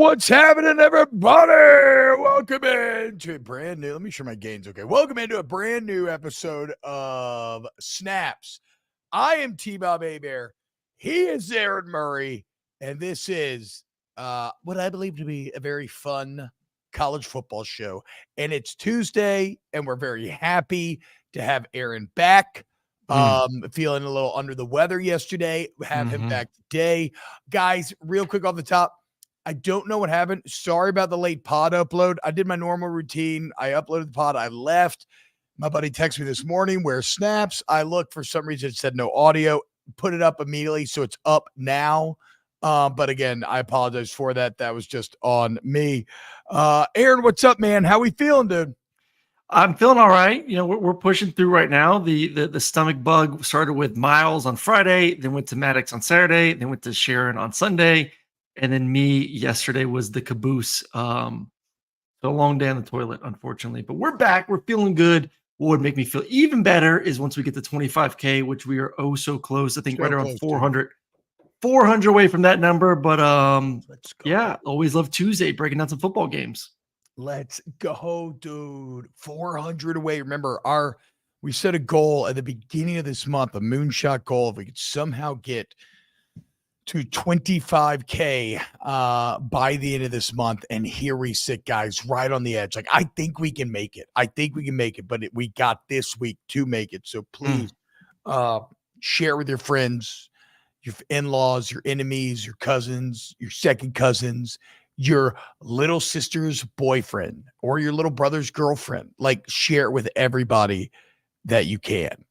What's happening, everybody? Welcome into a brand new, let me share my gains, okay? Welcome into a brand new episode of Snaps. I am TBob A-Bear. He is Aaron Murray, and this is what I believe to be a very fun college football show. And it's Tuesday, and we're very happy to have Aaron back. Feeling a little under the weather yesterday. Have him back today. Guys, real quick off the top, I don't know what happened. Sorry about the late pod upload. I did my normal routine. I uploaded the pod. I left. My buddy texted me this morning, where Snaps. I looked, for some reason, it said no audio. Put it up immediately, so it's up now. But again, I apologize for that. That was just on me. Aaron, what's up, man? How we feeling, dude? I'm feeling all right. You know, we're pushing through right now. The stomach bug started with Miles on Friday, then went to Maddox on Saturday, then went to Sharon on Sunday, and then me yesterday was the caboose. So a long day on the toilet, unfortunately. But we're back. We're feeling good. What would make me feel even better is once we get to 25K, which we are oh so close. I think right around 400. 400 away from that number. But yeah, always love Tuesday breaking down some football games. Let's go, dude. 400 away. Remember, we set a goal at the beginning of this month, a moonshot goal. If we could somehow get to 25K by the end of this month, and here we sit, guys, right on the edge. Like, I think we can make it. But we got this week to make it. So please share with your friends, your in-laws, your enemies, your cousins, your second cousins, your little sister's boyfriend, or your little brother's girlfriend. Like, share it with everybody that you can.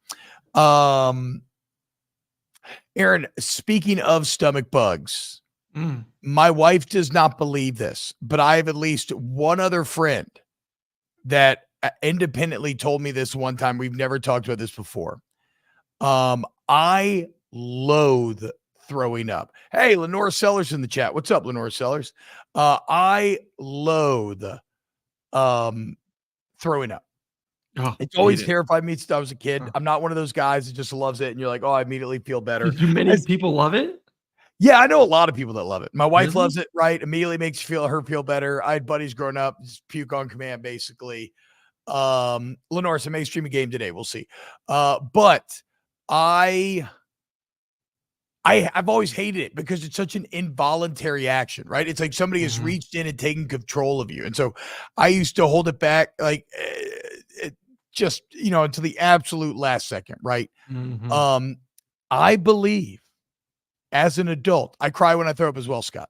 Aaron, speaking of stomach bugs, my wife does not believe this, but I have at least one other friend that independently told me this one time. We've never talked about this before. I loathe throwing up. Hey, Lenore Sellers in the chat. What's up, Lenore Sellers? I loathe throwing up. It's always terrified me since I was a kid. I'm not one of those guys that just loves it and you're like, oh, I immediately feel better. Do many people love it? Yeah, I know a lot of people that love it. My wife loves it, right? Immediately makes her feel better. I had buddies growing up, just puke on command, basically. Lenore, so may stream a game today. We'll see. But I've always hated it because it's such an involuntary action, right? It's like somebody has reached in and taken control of you. And so I used to hold it back, like just, until the absolute last second, right? I believe as an adult, I cry when I throw up as well, Scott.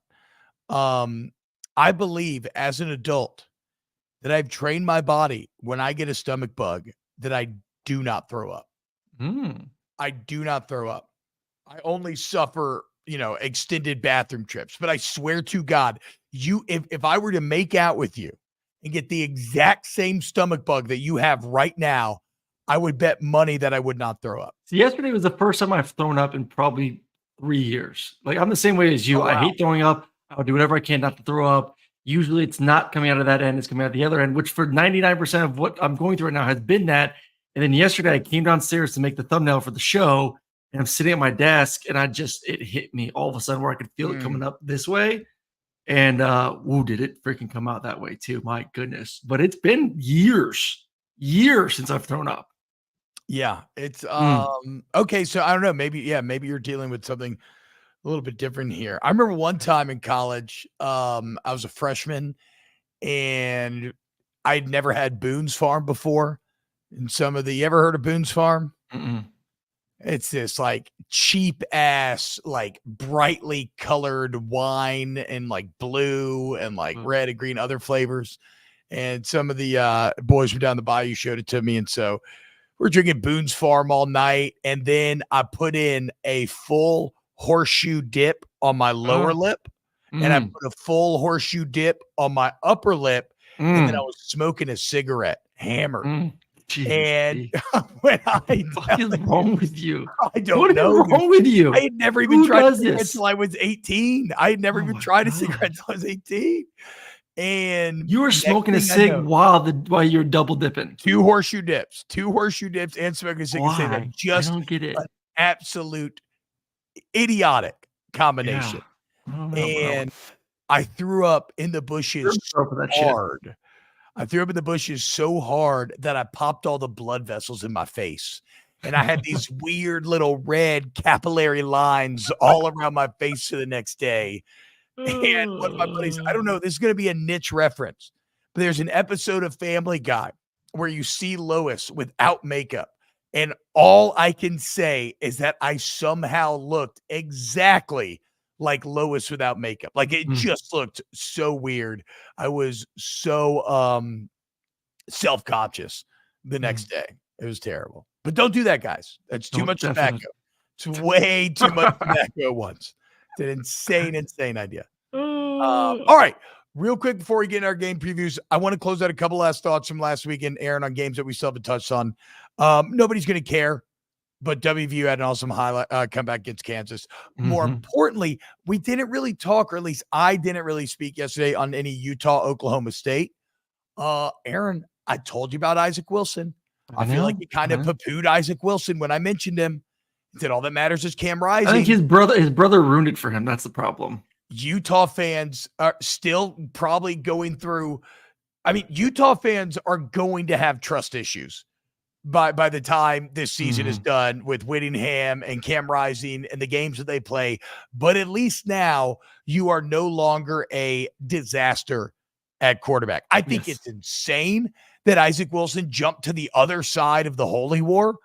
I believe as an adult that I've trained my body when I get a stomach bug that I do not throw up. I do not throw up. I only suffer, extended bathroom trips. But I swear to God, if I were to make out with you and get the exact same stomach bug that you have right now, I would bet money that I would not throw up. So yesterday was the first time I've thrown up in probably 3 years. Like, I'm the same way as you. Oh, wow. I hate throwing up. I'll do whatever I can not to throw up. Usually it's not coming out of that end. It's coming out the other end, which for 99% of what I'm going through right now has been that. And then yesterday I came downstairs to make the thumbnail for the show, and I'm sitting at my desk, and it hit me all of a sudden where I could feel it coming up this way. And did it freaking come out that way too? My goodness. But it's been years since I've thrown up. Yeah, it's okay. So I don't know. Maybe you're dealing with something a little bit different here. I remember one time in college, I was a freshman, and I'd never had Boone's Farm before. And you ever heard of Boone's Farm? It's this like cheap ass, like brightly colored wine and like blue and like red and green, other flavors. And some of the boys from down the bayou showed it to me. And so we're drinking Boone's Farm all night. And then I put in a full horseshoe dip on my lower lip. And I put a full horseshoe dip on my upper lip. And then I was smoking a cigarette, hammered. Jeez, and when what is wrong with you? I don't know. What is wrong with you? I had never even tried a cigarette until I was 18. I had never even tried a cigarette until I was 18. And you were smoking a cig while you're double dipping. Two horseshoe dips, and smoking a cigarette. Just I don't get it. An absolute idiotic combination. Yeah. I don't know, and I threw up in the bushes For that shit. hard. I threw up in the bushes so hard that I popped all the blood vessels in my face. And I had these weird little red capillary lines all around my face for the next day. And one of my buddies, I don't know, this is going to be a niche reference, but there's an episode of Family Guy where you see Lois without makeup. And all I can say is that I somehow looked exactly like Lois without makeup. Like it just looked so weird. I was so self-conscious the next day. It was terrible. But don't do that, guys. That's too much tobacco. It's way too much tobacco at once. It's an insane idea. All right. Real quick before we get in our game previews, I want to close out a couple last thoughts from last weekend, Aaron, on games that we still haven't touched on. Nobody's going to care, but WVU had an awesome highlight comeback against Kansas. More importantly, we didn't really talk, or at least I didn't really speak yesterday on any Utah-Oklahoma State. Aaron, I told you about Isaac Wilson. I feel like you kind of poo-pooed Isaac Wilson when I mentioned him. He said all that matters is Cam Rising. I think his brother ruined it for him. That's the problem. Utah fans are still probably going through. I mean, Utah fans are going to have trust issues by the time this season is done with Whittingham and Cam Rising and the games that they play. But at least now you are no longer a disaster at quarterback. I think it's insane that Isaac Wilson jumped to the other side of the holy war.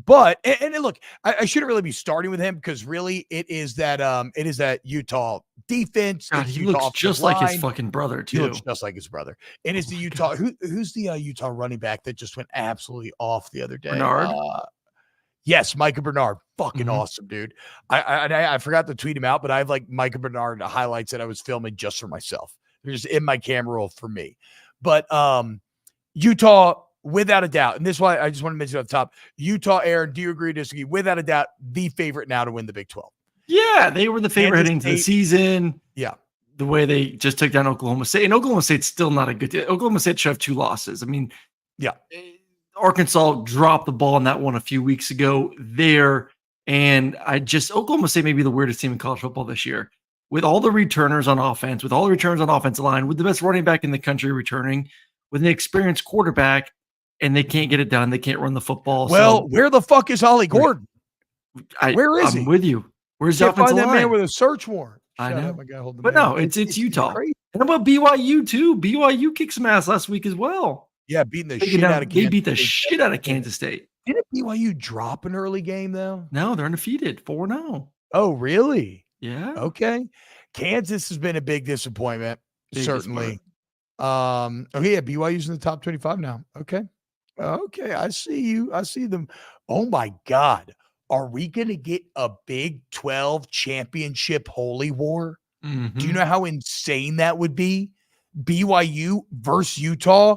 But and look, I shouldn't really be starting with him because really it is that Utah defense. God, he looks just like his fucking brother too. He looks just like his brother. And it's the Utah. Who's the Utah running back that just went absolutely off the other day? Bernard. Yes, Micah Bernard. Fucking awesome, dude. I forgot to tweet him out, but I have like Micah Bernard highlights that I was filming just for myself. They're just in my camera roll for me. But Utah, without a doubt, and this is why I just want to mention it up top. Utah, Aaron, do you agree or disagree? Without a doubt, the favorite now to win the Big 12. Yeah, they were the favorite heading into the season. Yeah. The way they just took down Oklahoma State. And Oklahoma State's still not a good team. Oklahoma State should have 2 losses. I mean, yeah. Arkansas dropped the ball on that one a few weeks ago there. And Oklahoma State may be the weirdest team in college football this year. With all the returners on offense, with all the returns on offensive line, with the best running back in the country returning, with an experienced quarterback, and they can't get it done. They can't run the football. Well, where the fuck is Ollie Gordon? Where is he? I'm with you. Where's the Can't offensive find that line? man with a search warrant. I know. My guy holding but no, it's Utah. Crazy. And how about BYU too? BYU kicked some ass last week as well. Yeah, beating the shit out of Kansas. They beat the shit out of Kansas State. Didn't BYU drop an early game though? No, they're undefeated, 4-0. Oh, really? Yeah. Okay. Kansas has been a big disappointment, certainly. BYU's in the top 25 now. Okay. Okay, I see you. I see them. Oh my God. Are we going to get a Big 12 championship holy war? Do you know how insane that would be? BYU versus Utah,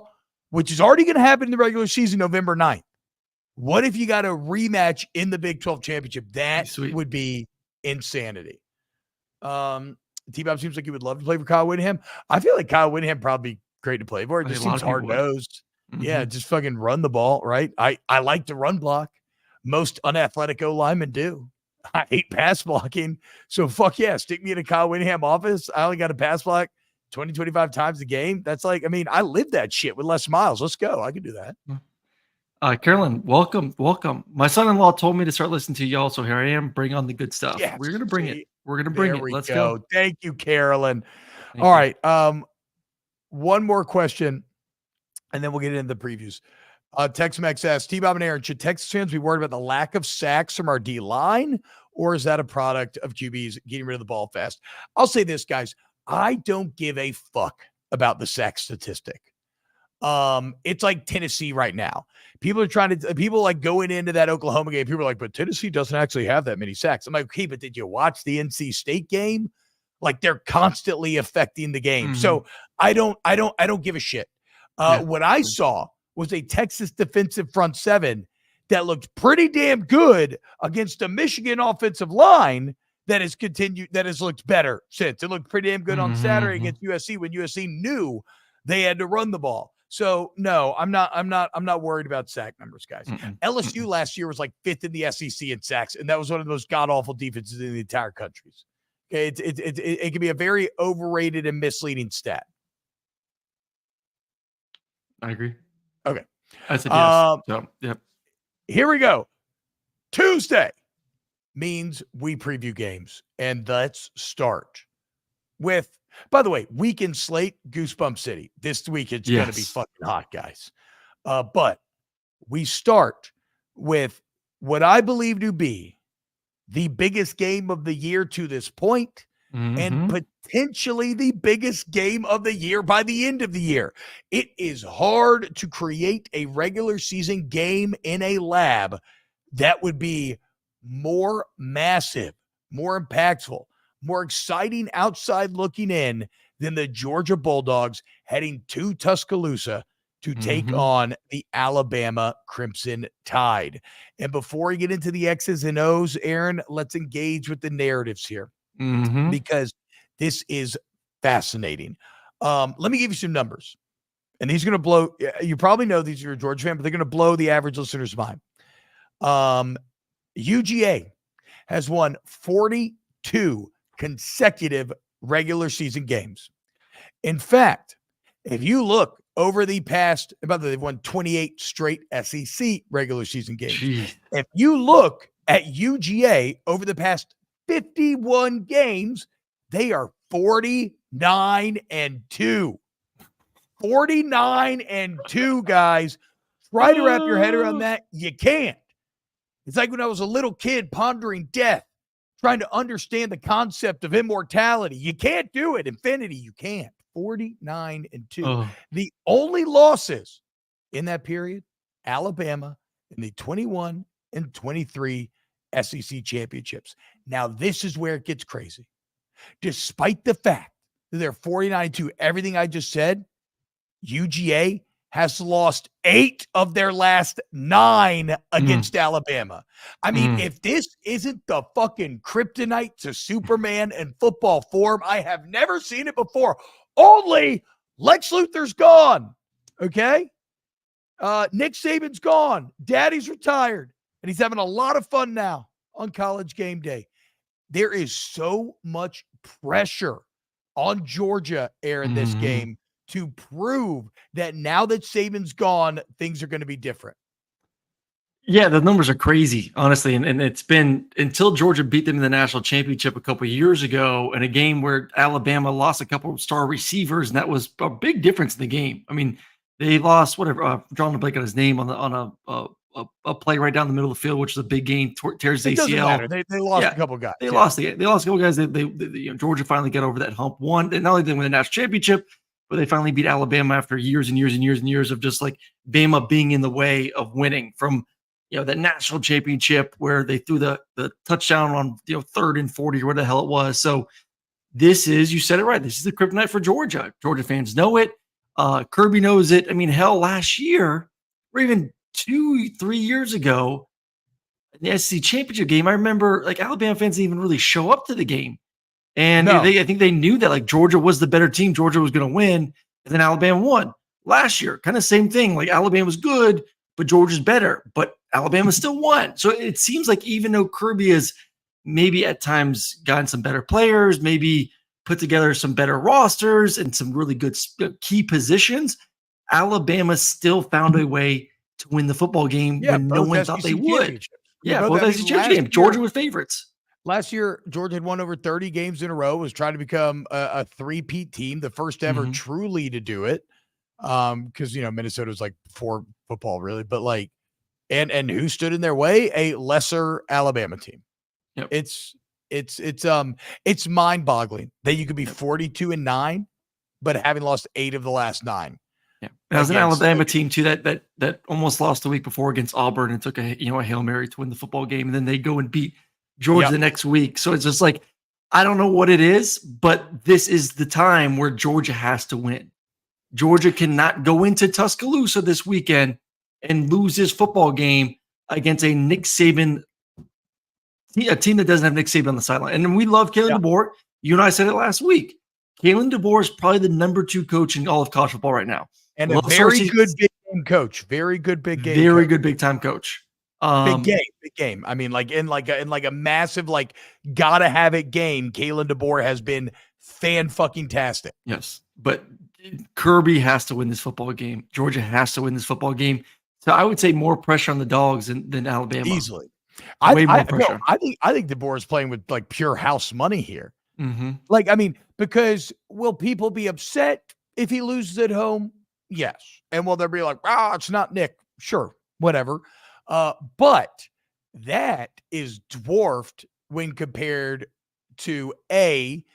which is already going to happen in the regular season, November 9th. What if you got a rematch in the Big 12 championship? That would be insanity. TBob seems like he would love to play for Kyle Whittingham. I feel like Kyle Whittingham probably great to play for. It just seems hard-nosed. Yeah, just fucking run the ball, right? I like to run block. Most unathletic O-linemen do. I hate pass blocking. So fuck yeah, stick me in a Kyle Whittingham office. I only got to pass block 20, 25 times a game. That's like, I mean, I live that shit with Les Miles. Let's go. I can do that. Carolyn, welcome. My son-in-law told me to start listening to y'all, so here I am. Bring on the good stuff. Yes, we're gonna bring it. We're gonna bring it. Let's go. Thank you, Carolyn. All right. One more question, and then we'll get into the previews. Tex-Mex asks, TBob and Aaron, should Texas fans be worried about the lack of sacks from our D-line, or is that a product of QBs getting rid of the ball fast? I'll say this, guys. I don't give a fuck about the sack statistic. It's like Tennessee right now. People like going into that Oklahoma game. People are like, but Tennessee doesn't actually have that many sacks. I'm like, okay, but did you watch the NC State game? Like they're constantly affecting the game. So I don't give a shit. What I saw was a Texas defensive front seven that looked pretty damn good against a Michigan offensive line that has looked better since. It looked pretty damn good on Saturday against USC when USC knew they had to run the ball. So no, I'm not worried about sack numbers, guys. LSU last year was like 5th in the SEC in sacks, and that was one of the most god awful defenses in the entire country. Okay, it can be a very overrated and misleading stat. I agree. Okay. I said yes. So, yep. Here we go. Tuesday means we preview games, and let's start with, by the way, weekend slate, Goosebump City. This week it's going to be fucking hot, guys. But we start with what I believe to be the biggest game of the year to this point, and potentially the biggest game of the year by the end of the year. It is hard to create a regular season game in a lab that would be more massive, more impactful, more exciting outside looking in than the Georgia Bulldogs heading to Tuscaloosa to take on the Alabama Crimson Tide. And before we get into the X's and O's, Aaron, let's engage with the narratives here because this is fascinating. Let me give you some numbers. And these are going to blow, you probably know these, you're a Georgia fan, but they're going to blow the average listener's mind. UGA has won 42 consecutive regular season games. In fact, if you look over the past, by the way, they've won 28 straight SEC regular season games. Jeez. If you look at UGA over the past 51 games, they are 49-2. 49-2, guys. Try to wrap your head around that. You can't. It's like when I was a little kid pondering death, trying to understand the concept of immortality. You can't do it. Infinity, you can't. 49-2. The only losses in that period, Alabama in the 21 and 23 SEC championships. Now, this is where it gets crazy. Despite the fact that they're 49-2, everything I just said, UGA has lost 8 of their last 9 against Alabama. I mean, if this isn't the fucking kryptonite to Superman in football form, I have never seen it before. Only Lex Luthor's gone, okay? Nick Saban's gone. Daddy's retired, and he's having a lot of fun now on College game day. There is so much pressure on Georgia, Aaron, this game to prove that now that Saban's gone, things are going to be different. Yeah, the numbers are crazy, honestly. And it's been until Georgia beat them in the national championship a couple of years ago in a game where Alabama lost a couple of star receivers, and that was a big difference in the game. I mean, they lost drawing a blank on his name on a play right down the middle of the field, which is a big game. Tears it ACL. Doesn't matter. They lost a couple guys. They lost a couple guys. Georgia finally got over that hump. One, and not only did they win the national championship, but they finally beat Alabama after years and years and years and years of just like Bama being in the way of winning from, that national championship where they threw the touchdown on, 3rd and 40 or what the hell it was. So this is, you said it right. This is the kryptonite for Georgia. Georgia fans know it. Kirby knows it. I mean, hell, last year or even 2-3 years ago in the SEC championship game, I remember like Alabama fans didn't even really show up to the game. And I think they knew that like Georgia was the better team. Georgia was going to win. And then Alabama won last year. Kind of same thing. Like Alabama was good, but Georgia's better. But Alabama still won. So it seems like even though Kirby has maybe at times gotten some better players, maybe put together some better rosters and some really good key positions, Alabama still found a way to win the football game when no one thought they would. Yeah, both SEC championship. Georgia were favorites. Last year, Georgia had won over 30 games in a row, was trying to become a three-peat team, the first ever truly to do it. Because, Minnesota was like for football, really. But like, and who stood in their way? A lesser Alabama team. Yep. It's mind-boggling that you could be 42-9, but having lost 8 of the last 9. Yeah, that was an Alabama team too that almost lost the week before against Auburn and took a Hail Mary to win the football game, and then they go and beat Georgia the next week. So it's just like, I don't know what it is, but this is the time where Georgia has to win. Georgia cannot go into Tuscaloosa this weekend and lose this football game against a Nick Saban, a team that doesn't have Nick Saban on the sideline. And we love Kalen DeBoer. You and I said it last week. Kalen DeBoer is probably the number 2 coach in all of college football right now. And a very good big game coach. Very good big game Very good big time coach. Big game. I mean, like in a massive, like, gotta have it game. Kalen DeBoer has been fan-fucking-tastic. Yes, but Kirby has to win this football game. Georgia has to win this football game. So I would say more pressure on the dogs than Alabama. Easily. Way more pressure. No, I think DeBoer is playing with, like, pure house money here. Mm-hmm. Like, I mean, because will people be upset if he loses at home? Yes. And will they be like, it's not Nick? Sure, whatever. But that is dwarfed when compared to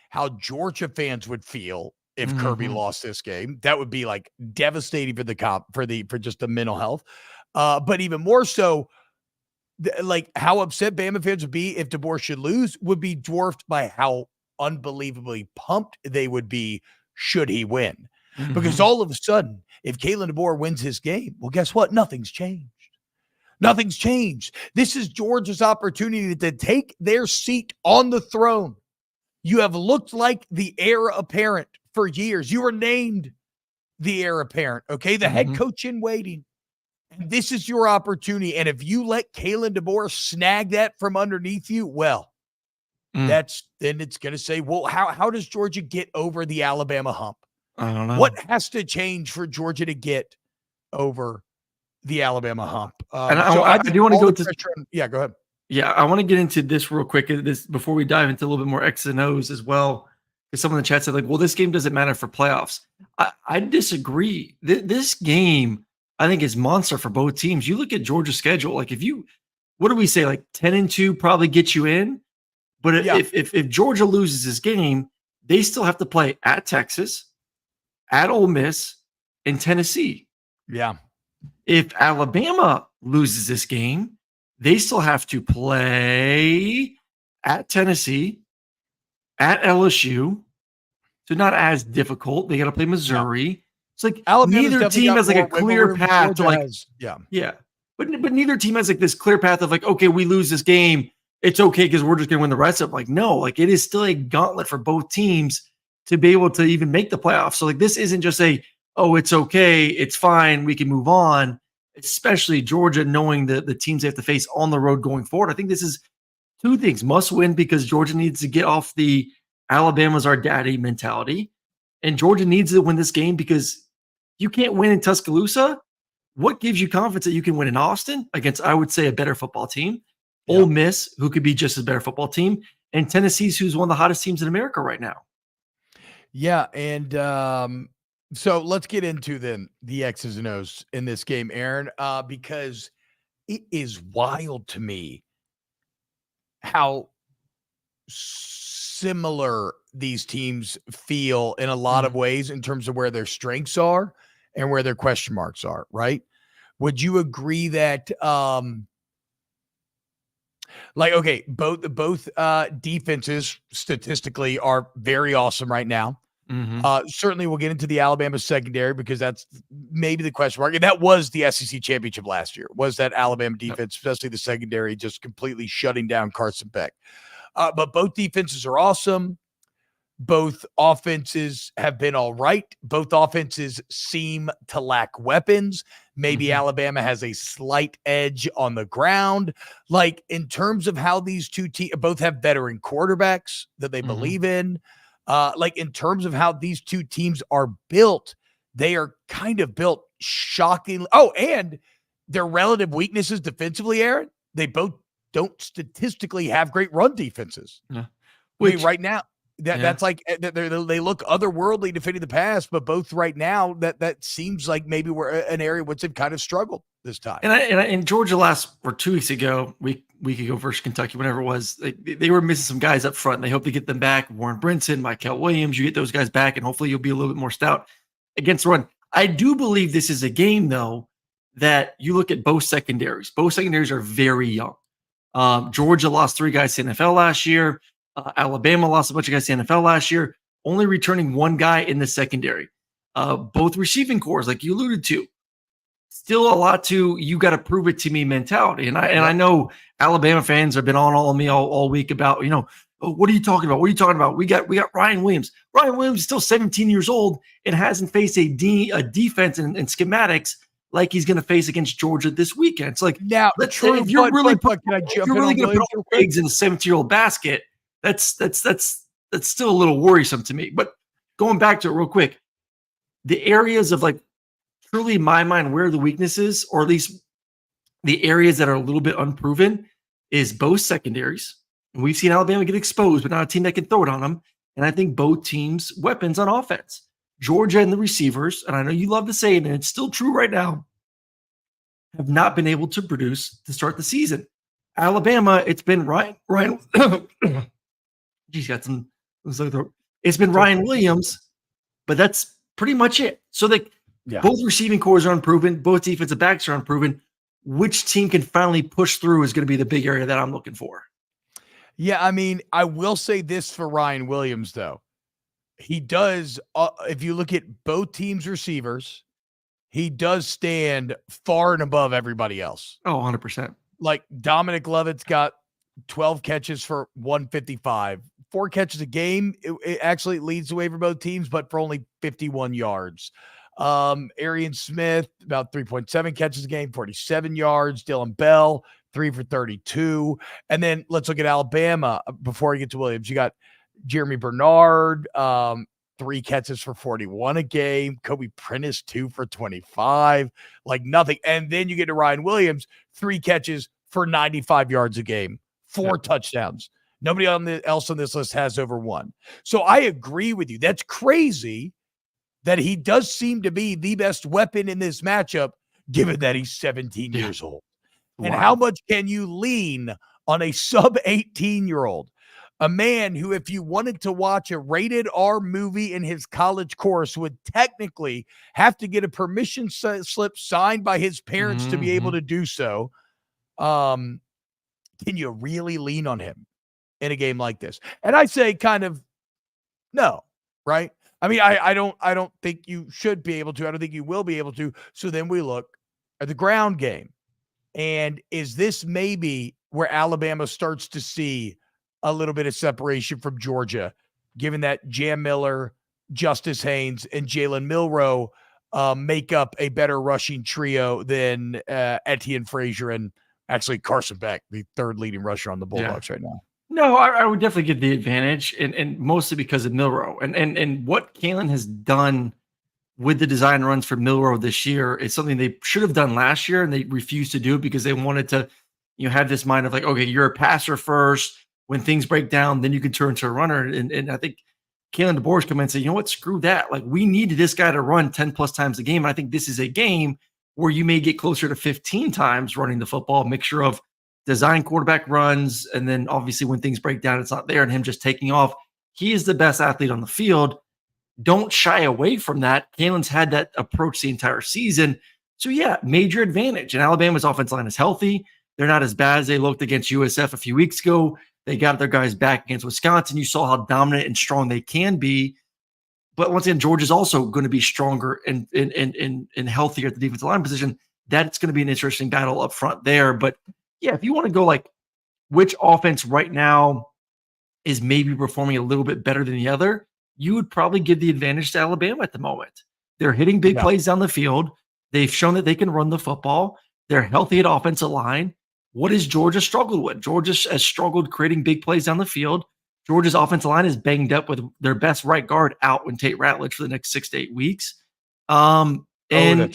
how Georgia fans would feel if Kirby lost this game. That would be like devastating for just the mental health. But even more so, like how upset Bama fans would be if DeBoer should lose would be dwarfed by how unbelievably pumped they would be should he win. Because all of a sudden, if Kalen DeBoer wins his game, well, guess what? Nothing's changed. Nothing's changed. This is Georgia's opportunity to take their seat on the throne. You have looked like the heir apparent for years. You were named the heir apparent, okay? The head coach in waiting. And this is your opportunity. And if you let Kalen DeBoer snag that from underneath you, well, then it's going to say, well, how does Georgia get over the Alabama hump? I don't know. What has to change for Georgia to get over the Alabama hump? And I do want to go to go ahead. Yeah, I want to get into this real quick. This before we dive into a little bit more X's and O's as well. Because some of the chat said, like, well, this game doesn't matter for playoffs. I disagree. This game, I think, is monster for both teams. You look at Georgia's schedule. Like, what do we say? Like 10-2 probably gets you in. But if Georgia loses this game, they still have to play at Texas, at Ole Miss, and Tennessee. Yeah. If Alabama loses this game, they still have to play at Tennessee, at LSU. So not as difficult. They got to play Missouri. Yeah. It's like Alabama's neither team has like a clear path to like, yeah. But neither team has like this clear path of like, okay, we lose this game. It's okay because we're just going to win the rest of it. Like, no, like it is still a gauntlet for both teams to be able to even make the playoffs. So like this isn't just it's okay, it's fine, we can move on, especially Georgia knowing the teams they have to face on the road going forward. I think this is two things. Must win because Georgia needs to get off the Alabama's our daddy mentality. And Georgia needs to win this game because you can't win in Tuscaloosa. What gives you confidence that you can win in Austin against, I would say, a better football team? Ole Miss, who could be just as better football team, and Tennessee's who's one of the hottest teams in America right now. Yeah, and so let's get into then the X's and O's in this game, Aaron, because it is wild to me how similar these teams feel in a lot of ways in terms of where their strengths are and where their question marks are, right? Would you agree that both defenses statistically are very awesome right now? Certainly we'll get into the Alabama secondary because that's maybe the question mark. And that was the SEC championship last year, was that Alabama defense, especially the secondary, just completely shutting down Carson Beck. But both defenses are awesome. Both offenses have been all right. Both offenses seem to lack weapons. Maybe Alabama has a slight edge on the ground. Like in terms of how these two teams both have veteran quarterbacks that they believe in. Like in terms of how these two teams are built, they are kind of built shockingly. Oh, and their relative weaknesses defensively, Aaron, they both don't statistically have great run defenses. Yeah. I mean, right now, that's like they look otherworldly defending the pass, but both right now that seems like maybe we're an area which they've kind of struggled this time. And Georgia last 2 weeks ago, week ago versus Kentucky, whatever it was, they were missing some guys up front. And they hope to get them back. Warren Brinson, Michael Williams, you get those guys back, and hopefully you'll be a little bit more stout against the run. I do believe this is a game though that you look at both secondaries. Both secondaries are very young. Georgia lost 3 guys to NFL last year. Alabama lost a bunch of guys to NFL last year, only returning 1 guy in the secondary. Both receiving cores, like you alluded to, still a lot to you got to prove it to me mentality. And I know Alabama fans have been on me all week about, what are you talking about? What are you talking about? We got Ryan Williams. Ryan Williams is still 17 years old and hasn't faced a defense and schematics like he's going to face against Georgia this weekend. It's like, now, true, if you're really can I jump in going on to put Williams all real quick? eggs in a 17-year-old basket, that's still a little worrisome to me. But going back to it real quick, the areas of like truly in my mind where the weaknesses, or at least the areas that are a little bit unproven, is both secondaries. And we've seen Alabama get exposed, but not a team that can throw it on them. And I think both teams' weapons on offense. Georgia and the receivers, and I know you love to say it, and it's still true right now, have not been able to produce to start the season. Alabama, it's been Ryan. Geez, got some. It's been Ryan Williams, but that's pretty much it. So both receiving cores are unproven, both defensive backs are unproven. Which team can finally push through is going to be the big area that I'm looking for. Yeah, I mean, I will say this for Ryan Williams, though. He does, if you look at both teams' receivers, he does stand far and above everybody else. Oh, 100%. Like Dominic Lovett's got 12 catches for 155. 4 catches a game. It actually leads the way for both teams, but for only 51 yards. Arian Smith, about 3.7 catches a game, 47 yards. Dylan Bell, 3 for 32. And then let's look at Alabama before we get to Williams. You got Jeremy Bernard, 3 catches for 41 a game. Kobe Prentice, 2 for 25. Like nothing. And then you get to Ryan Williams, 3 catches for 95 yards a game, 4 touchdowns. Nobody else on this list has over 1. So I agree with you. That's crazy that he does seem to be the best weapon in this matchup, given that he's 17 years old. And how much can you lean on a sub-18-year-old? A man who, if you wanted to watch a rated R movie in his college course, would technically have to get a permission slip signed by his parents to be able to do so. Can you really lean on him in a game like this? And I say kind of no, right? I mean, I don't think you should be able to. I don't think you will be able to. So then we look at the ground game. And is this maybe where Alabama starts to see a little bit of separation from Georgia, given that Jam Miller, Justice Haynes, and Jalen Milroe make up a better rushing trio than Etienne Frazier and actually Carson Beck, the 3rd leading rusher on the Bulldogs right now? No, I would definitely give the advantage, and mostly because of Milroe. And what Kalen has done with the design runs for Milroe this year is something they should have done last year, and they refused to do it because they wanted to, have this mind of like, okay, you're a passer first. When things break down, then you can turn to a runner. And I think Kalen DeBoer's come in and say, you know what, screw that. Like, we needed this guy to run 10 plus times a game. And I think this is a game where you may get closer to 15 times running the football, a mixture of design quarterback runs, and then obviously when things break down, it's not there, and him just taking off. He is the best athlete on the field. Don't shy away from that. Kalen's had that approach the entire season. So yeah, major advantage. And Alabama's offensive line is healthy. They're not as bad as they looked against USF a few weeks ago. They got their guys back against Wisconsin. You saw how dominant and strong they can be. But once again, Georgia's also going to be stronger and healthier at the defensive line position. That's going to be an interesting battle up front there. But yeah, if you want to go like which offense right now is maybe performing a little bit better than the other, you would probably give the advantage to Alabama at the moment. They're hitting big plays down the field. They've shown that they can run the football. They're healthy at offensive line. What has Georgia struggled with? Georgia has struggled creating big plays down the field. Georgia's offensive line is banged up with their best right guard out when Tate Ratledge for the next 6 to 8 weeks. And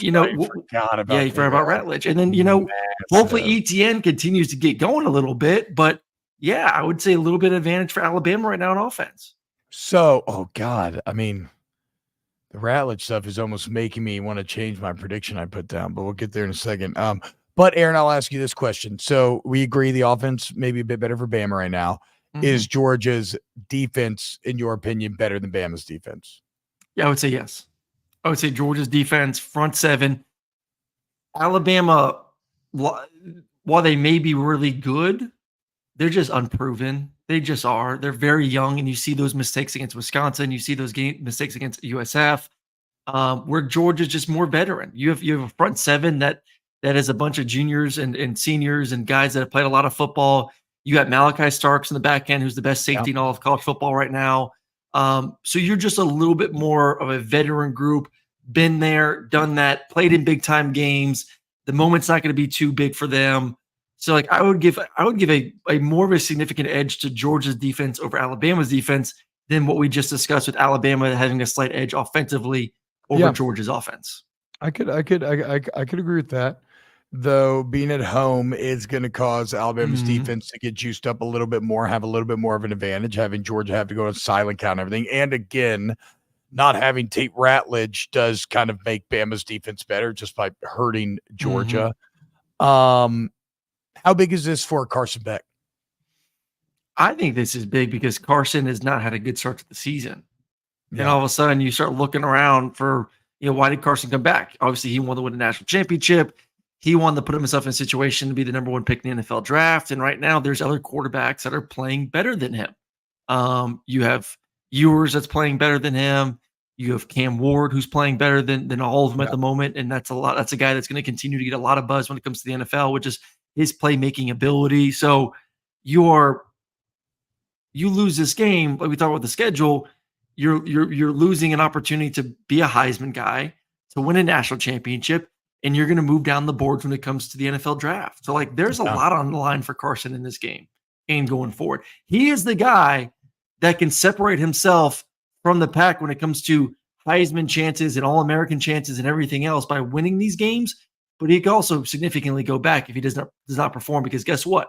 you forgot about Ratledge. And then, hopefully ETN continues to get going a little bit. But yeah, I would say a little bit of advantage for Alabama right now on offense. So, oh God, I mean, the Ratledge stuff is almost making me want to change my prediction I put down, but we'll get there in a second. But Aaron, I'll ask you this question. So we agree the offense may be a bit better for Bama right now. Mm-hmm. Is Georgia's defense, in your opinion, better than Bama's defense? Yeah, I would say yes. I would say Georgia's defense, front seven. Alabama, while they may be really good, they're just unproven. They just are. They're very young, and you see those mistakes against Wisconsin. You see those mistakes against USF, where Georgia's just more veteran. You have a front seven that is a bunch of juniors and seniors and guys that have played a lot of football. You got Malachi Starks in the back end, who's the best safety in all of college football right now. So you're just a little bit more of a veteran group. been there, done that, played in big time games. The moment's not going to be too big for them. So like I would give a more of a significant edge to Georgia's defense over Alabama's defense than what we just discussed with Alabama having a slight edge offensively over Georgia's offense. I could agree with that. Though being at home is going to cause Alabama's defense to get juiced up a little bit more, have a little bit more of an advantage, having Georgia have to go to silent count and everything. And again, not having Tate Ratledge does kind of make Bama's defense better just by hurting Georgia. How big is this for Carson Beck? I think this is big because Carson has not had a good start to the season. And all of a sudden you start looking around for, why did Carson come back? Obviously he wanted to win a national championship. He wanted to put himself in a situation to be the number one pick in the NFL draft. And right now there's other quarterbacks that are playing better than him. You have Ewers that's playing better than him. You have Cam Ward who's playing better than all of them at the moment. And that's a guy that's going to continue to get a lot of buzz when it comes to the NFL, which is his playmaking ability. So you lose this game, like we talked about the schedule, you're losing an opportunity to be a Heisman guy, to win a national championship, and you're going to move down the boards when it comes to the NFL draft. So like there's a lot on the line for Carson in this game and going forward. He is the guy that can separate himself from the pack when it comes to Heisman chances and All-American chances and everything else by winning these games. But he can also significantly go back if he does not perform, because guess what?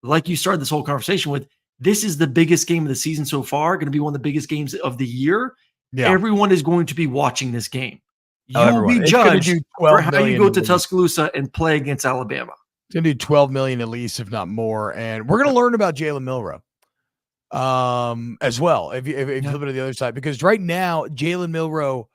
Like you started this whole conversation with, this is the biggest game of the season so far, going to be one of the biggest games of the year. Yeah. Everyone is going to be watching this game. You will be judged for how you go to Tuscaloosa and play against Alabama. It's going to do 12 million at least, if not more. And we're going to learn about Jalen Milroe as well, if you flip it to the other side. Because right now, Jalen Milroe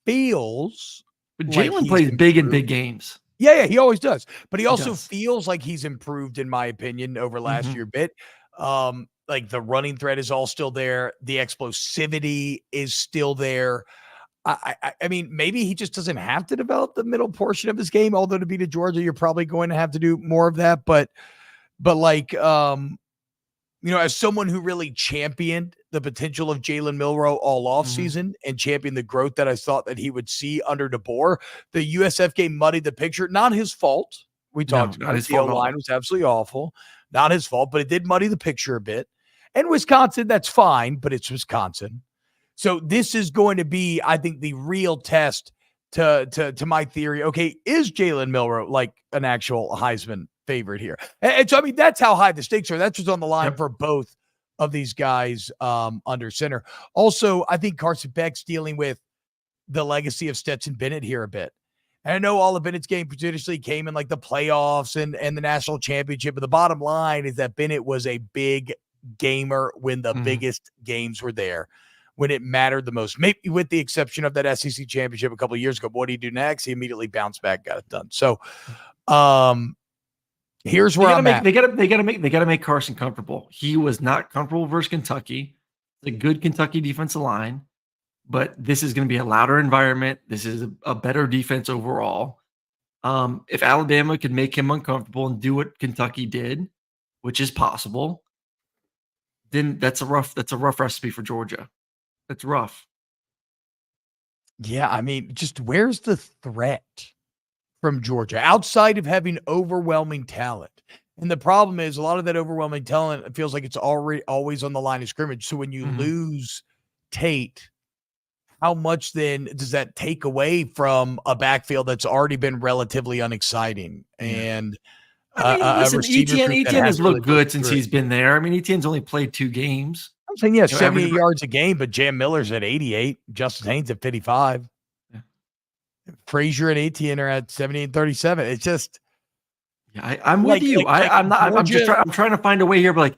feels but Jalen plays big in big games. Yeah, he always does. But he also feels like he's improved, in my opinion, over last year a bit. Like the running threat is all still there. The explosivity is still there. I mean, maybe he just doesn't have to develop the middle portion of his game, although to beat a Georgia, you're probably going to have to do more of that. But like, as someone who really championed the potential of Jalen Milroe all off season and championed the growth that I thought that he would see under DeBoer, the USF game muddied the picture. Not his fault. We talked about it. The O-line was absolutely awful. Not his fault, but it did muddy the picture a bit. And Wisconsin, that's fine, but it's Wisconsin. So this is going to be, I think, the real test to my theory. Okay, is Jalen Milroe like an actual Heisman favorite here? And so, I mean, that's how high the stakes are. That's what's on the line for both of these guys under center. Also, I think Carson Beck's dealing with the legacy of Stetson Bennett here a bit. And I know all of Bennett's game traditionally came in like the playoffs and the national championship, but the bottom line is that Bennett was a big gamer when the biggest games were there, when it mattered the most, maybe with the exception of that SEC championship a couple of years ago. What did he do next? He immediately bounced back, got it done. So here's where I'm at. They gotta make Carson comfortable. He was not comfortable versus Kentucky. It's a good Kentucky defensive line, but this is going to be a louder environment. This is a better defense overall. If Alabama could make him uncomfortable and do what Kentucky did, which is possible, then that's a rough recipe for Georgia. That's rough. Yeah, I mean, just where's the threat from Georgia outside of having overwhelming talent? And the problem is a lot of that overwhelming talent, it feels like it's always on the line of scrimmage. So when you lose Tate, how much then does that take away from a backfield that's already been relatively unexciting? And listen, Etienne has looked good since he's been there. I mean, Etienne's only played 2 games. I'm saying, 78 yards a game, but Jam Miller's at 88. Justice Haynes at 55. Yeah. Frazier and Etienne are at 78 and 37. It's just. Yeah, I'm with you. I'm trying to find a way here, but like,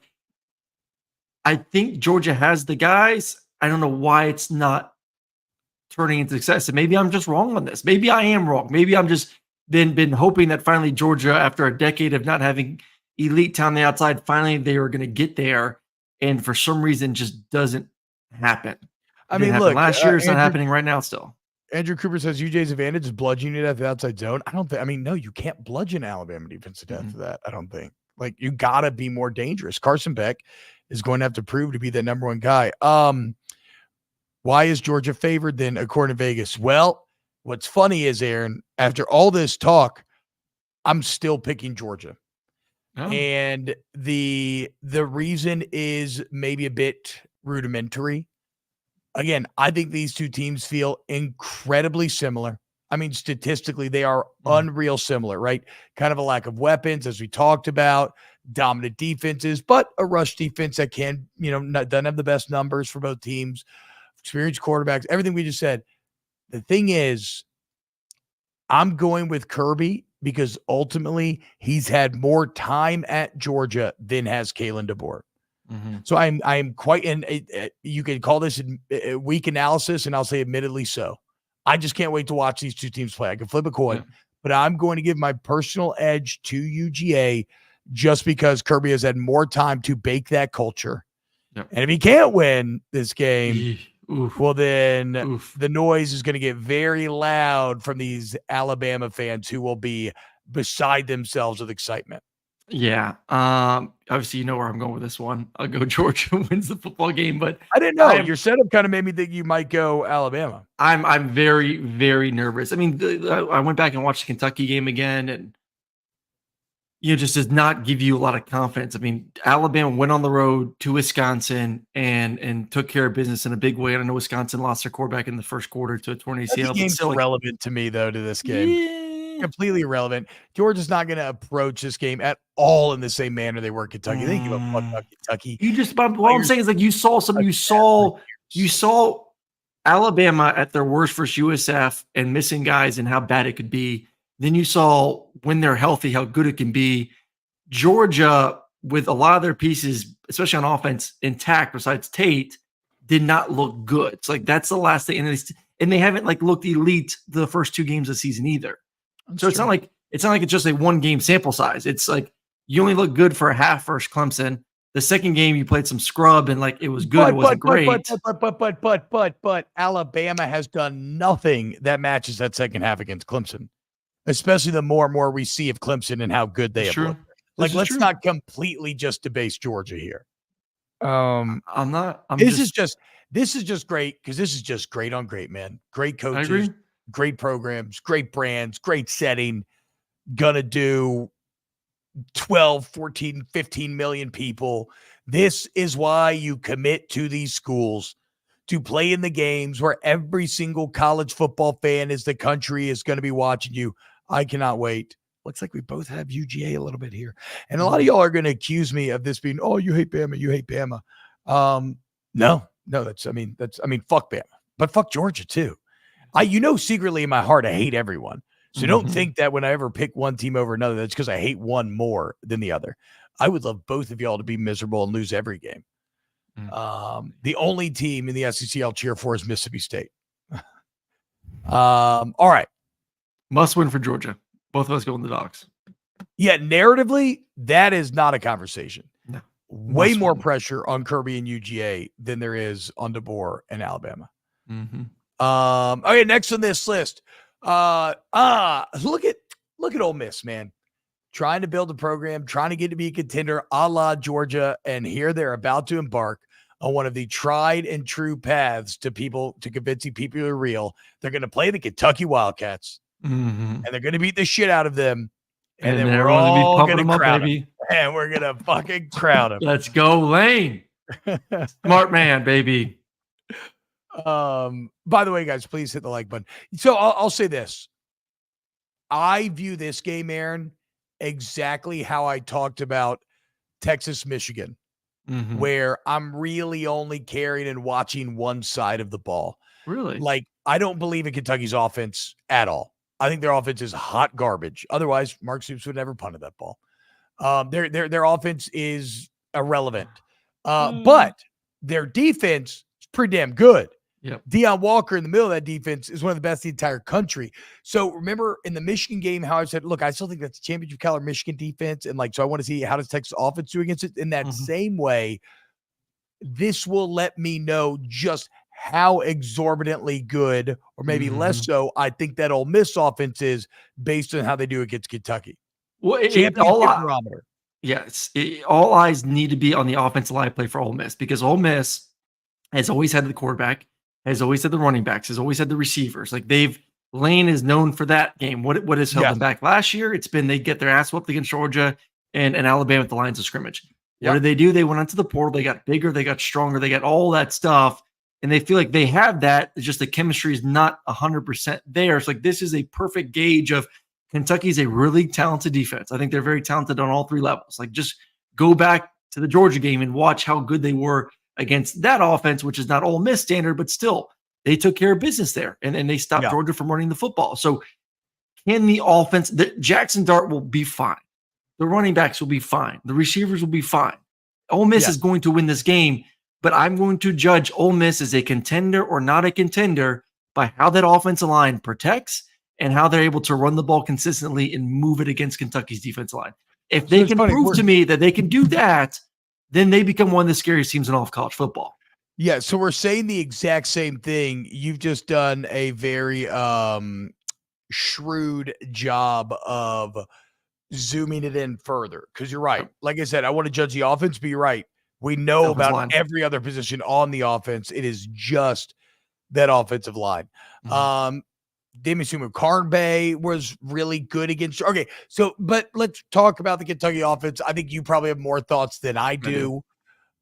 I think Georgia has the guys. I don't know why it's not turning into success. And maybe I'm just wrong on this. Maybe I am wrong. Maybe I'm just been hoping that finally Georgia, after a decade of not having elite talent on the outside, finally they were going to get there. And for some reason, just doesn't happen. I mean, look, last year it's not happening right now still. Andrew Cooper says UJ's advantage is bludgeoning it at the outside zone. No, you can't bludgeon Alabama defense to death for that. I don't think. Like, you got to be more dangerous. Carson Beck is going to have to prove to be the number one guy. What Why is Georgia favored then, according to Vegas? Well, what's funny is, Aaron, after all this talk, I'm still picking Georgia. Oh. And the reason is maybe a bit rudimentary. Again, I think these two teams feel incredibly similar. I mean, statistically, they are unreal similar, right? Kind of a lack of weapons, as we talked about, dominant defenses, but a rush defense that can, doesn't have the best numbers for both teams, experienced quarterbacks, everything we just said. The thing is, I'm going with Kirby because ultimately he's had more time at Georgia than has Kalen DeBoer. So I'm quite, and you could call this a weak analysis, and I'll say admittedly so. I just can't wait to watch these two teams play. I can flip a coin, but I'm going to give my personal edge to UGA just because Kirby has had more time to bake that culture. And if he can't win this game, well, then the noise is going to get very loud from these Alabama fans who will be beside themselves with excitement. Yeah. Obviously, you know where I'm going with this one. I'll go Georgia wins the football game, but I didn't know. Your setup kind of made me think you might go Alabama. I'm very, very nervous. I mean, I went back and watched the Kentucky game again, and just does not give you a lot of confidence. I mean, Alabama went on the road to Wisconsin and took care of business in a big way. And I know Wisconsin lost their quarterback in the first quarter to a torn ACL. That game's relevant to me, though, to this game. Yeah. Completely irrelevant. Georgia's not going to approach this game at all in the same manner they were Kentucky. They give a fuck about Kentucky. What I'm saying is, like, you saw Alabama at their worst versus USF and missing guys and how bad it could be. Then you saw when they're healthy how good it can be. Georgia, with a lot of their pieces, especially on offense, intact besides Tate, did not look good. It's like that's the last thing, and they haven't looked elite the first two games of the season either. That's so true. It's not like it's just a 1 game sample size. It's like you only look good for a half versus Clemson. The second game you played some scrub and it was good. It wasn't great. But Alabama has done nothing that matches that second half against Clemson, especially the more and more we see of Clemson and how good they have looked. Let's not completely just debase Georgia here. This is just great because this is just great on great, man. Great coaches, great programs, great brands, great setting. Gonna do 12, 14, 15 million people. This is why you commit to these schools to play in the games where every single college football fan is the country is going to be watching you. I cannot wait. Looks like we both have UGA a little bit here. And a lot of y'all are going to accuse me of this being, oh, you hate Bama, you hate Bama. No, fuck Bama, but fuck Georgia too. Secretly in my heart, I hate everyone. So don't think that when I ever pick one team over another, that's because I hate one more than the other. I would love both of y'all to be miserable and lose every game. The only team in the SEC I'll cheer for is Mississippi State. All right. Must win for Georgia. Both of us go in the Dogs. Yeah, narratively, that is not a conversation. No. Way more pressure on Kirby and UGA than there is on DeBoer and Alabama. Okay, next on this list. Look at Ole Miss, man. Trying to build a program, trying to get to be a contender a la Georgia, and here they're about to embark on one of the tried and true paths to convincing people are real. They're going to play the Kentucky Wildcats, and they're going to beat the shit out of them, and then we're all going to crowd them, and we're going to fucking crowd them. Let's go, Lane. Smart man, baby. By the way, guys, please hit the like button. So I'll say this. I view this game, Aaron, exactly how I talked about Texas, Michigan, where I'm really only carrying and watching one side of the ball. Really? I don't believe in Kentucky's offense at all. I think their offense is hot garbage. Otherwise, Mark Stoops would never punted that ball. Their offense is irrelevant. But their defense is pretty damn good. Yep. Deion Walker in the middle of that defense is one of the best in the entire country. So remember in the Michigan game, how I said, look, I still think that's a championship caliber Michigan defense. And so I want to see how does Texas offense do against it. In that same way, this will let me know just how exorbitantly good, or maybe less so, I think that Ole Miss offense is based on how they do against Kentucky. Well, barometer. Yes. All eyes need to be on the offensive line play for Ole Miss because Ole Miss has always had the quarterback, has always had the running backs, has always had the receivers. Like Lane is known for that game. What has held Yes. them back last year? It's been they get their ass whooped against Georgia and Alabama at the lines of scrimmage. What did they do? They went onto the portal. They got bigger. They got stronger. They got all that stuff. And they feel like they have that. It's just the chemistry is not 100% there. It's like this is a perfect gauge of Kentucky's a really talented defense. I think they're very talented on all three levels. Like just go back to the Georgia game and watch how good they were against that offense, which is not Ole Miss standard, but still they took care of business there and they stopped Georgia from running the football. So can the offense, Jackson Dart will be fine. The running backs will be fine. The receivers will be fine. Ole Miss is going to win this game, but I'm going to judge Ole Miss as a contender or not a contender by how that offensive line protects and how they're able to run the ball consistently and move it against Kentucky's defensive line. If they can prove to me that they can do that, then they become one of the scariest teams in all of college football. Yeah, so we're saying the exact same thing. You've just done a very shrewd job of zooming it in further because you're right. Like I said, I want to judge the offense, but you're right. We know about every other position on the offense. It is just that offensive line. Demisumu Karnbay was really good against. Okay, so but let's talk about the Kentucky offense. I think you probably have more thoughts than I do.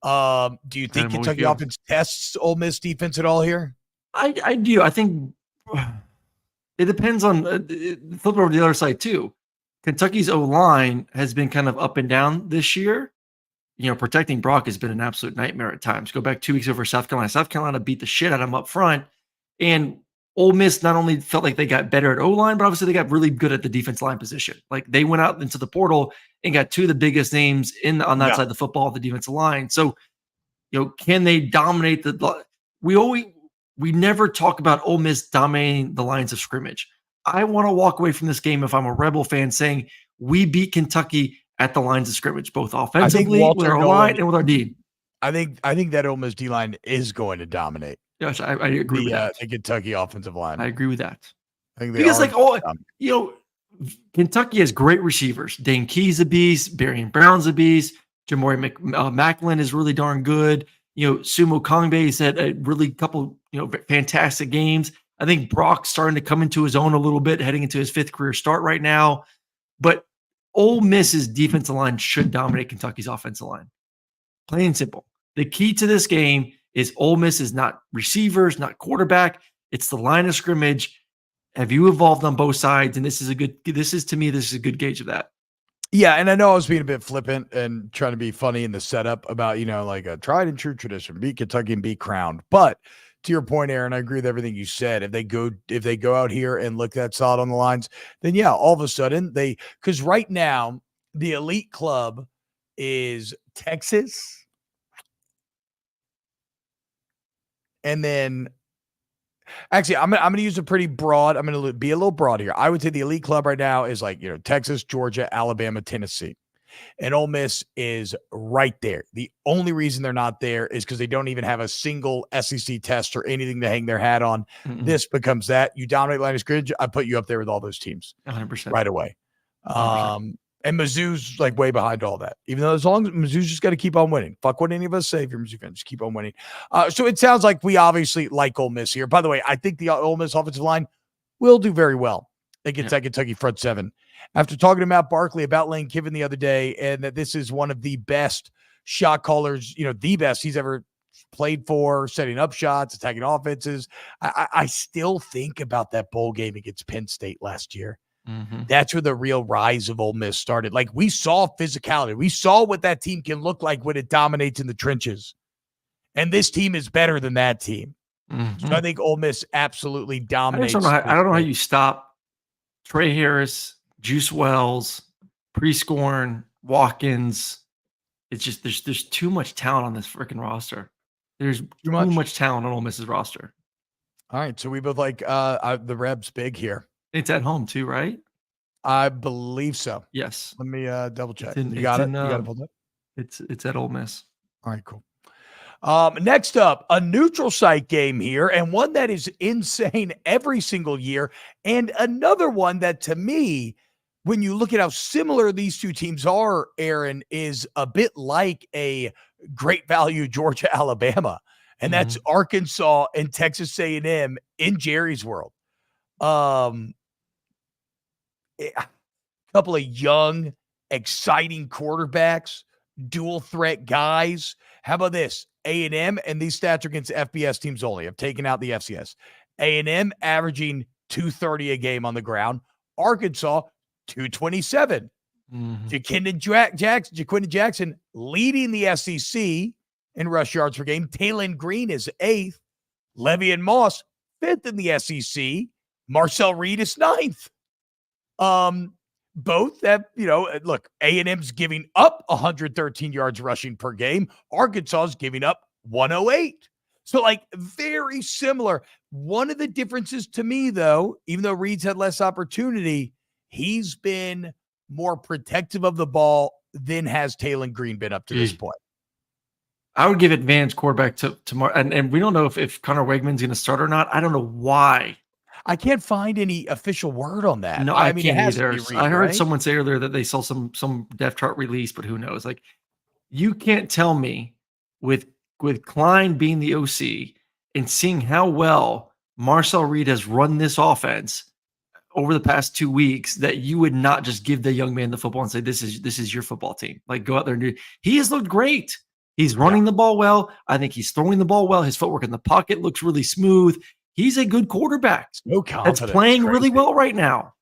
Do you think Kentucky offense tests Ole Miss defense at all here? I do. I think it depends on flip over to the other side too. Kentucky's O-line has been kind of up and down this year. You know, protecting Brock has been an absolute nightmare at times. Go back 2 weeks over South Carolina. South Carolina beat the shit out of them up front. And Ole Miss not only felt like they got better at O-line, but obviously they got really good at the defense line position. Like they went out into the portal and got two of the biggest names on that side of the football, the defensive line. So, you know, can they dominate we never talk about Ole Miss dominating the lines of scrimmage. I want to walk away from this game if I'm a Rebel fan saying we beat Kentucky at the lines of scrimmage, both offensively with our line and with our D. I think that Ole Miss D-line is going to dominate. Yes, I agree with that. The Kentucky offensive line. I agree with that. I think because Kentucky has great receivers. Dane Key's a beast. Barian Brown's a beast. Jamori Macklin is really darn good. You know, Sumo Kongbe's had a really couple, fantastic games. I think Brock's starting to come into his own a little bit, heading into his 5th career start right now. But Ole Miss's defensive line should dominate Kentucky's offensive line. Plain and simple. The key to this game is Ole Miss is not receivers, not quarterback. It's the line of scrimmage. Have you evolved on both sides? And this is a good gauge of that. Yeah, and I know I was being a bit flippant and trying to be funny in the setup about, like a tried and true tradition, beat Kentucky and beat crowned. But to your point, Aaron, I agree with everything you said. If they go out here and look that solid on the lines, then yeah, all of a sudden because right now the elite club is Texas. And then actually, I'm going to use a pretty broad. I'm going to be a little broad here. I would say the elite club right now is like, Texas, Georgia, Alabama, Tennessee. And Ole Miss is right there. The only reason they're not there is because they don't even have a single SEC test or anything to hang their hat on. Mm-mm. This becomes that. You dominate line of scrimmage, I put you up there with all those teams 100% right away. 100%. And Mizzou's like way behind all that. Even though as long as Mizzou's just got to keep on winning. Fuck what any of us say if you're Mizzou fans. Just keep on winning. So it sounds like we obviously like Ole Miss here. By the way, I think the Ole Miss offensive line will do very well against that Kentucky front seven. After talking to Matt Barkley about Lane Kiffin the other day and that this is one of the best shot callers, the best he's ever played for, setting up shots, attacking offenses. I still think about that bowl game against Penn State last year. Mm-hmm. That's where the real rise of Ole Miss started. Like we saw physicality. We saw what that team can look like when it dominates in the trenches. And this team is better than that team. Mm-hmm. So I think Ole Miss absolutely dominates. I don't know how you stop Trey Harris, Juice Wells, Prescorn, Watkins. It's just there's too much talent on this freaking roster. There's too much talent on Ole Miss's roster. All right, so we both like the Rebs big here. It's at home too, right? I believe so. Yes. Let me double check. You got it? You got it pulled up? It's at Ole Miss. All right, cool. Next up, a neutral site game here, and one that is insane every single year, and another one that to me, when you look at how similar these two teams are, Aaron, is a bit like a great value Georgia, Alabama. and that's Arkansas and Texas A&M in Jerry's world. A couple of young, exciting quarterbacks, dual threat guys. How about this? A&M, and these stats are against FBS teams only. I've taken out the FCS. A&M averaging 230 a game on the ground. Arkansas, 227. Jaquindon Jackson leading the SEC in rush yards per game. Taylon Green is 8th. Le'Veon Moss, 5th in the SEC. Marcel Reed is 9th. Both have, look, A&M's giving up 113 yards rushing per game. Arkansas is giving up 108. So, very similar. One of the differences to me, though, even though Reed's had less opportunity, he's been more protective of the ball than has Taylon Green been up to this point. I would give advantage quarterback to and we don't know if Connor Wegman's going to start or not. I don't know why. I can't find any official word on that. No, I mean, can't it has either. To be Reed, I heard right? someone say earlier that they saw some depth chart release, but who knows? You can't tell me with Klein being the OC and seeing how well Marcel Reed has run this offense over the past 2 weeks that you would not just give the young man the football and say, this is your football team. Go out there and do. He has looked great. He's running the ball well. I think he's throwing the ball well. His footwork in the pocket looks really smooth. He's a good quarterback. So confident. That's playing really well right now.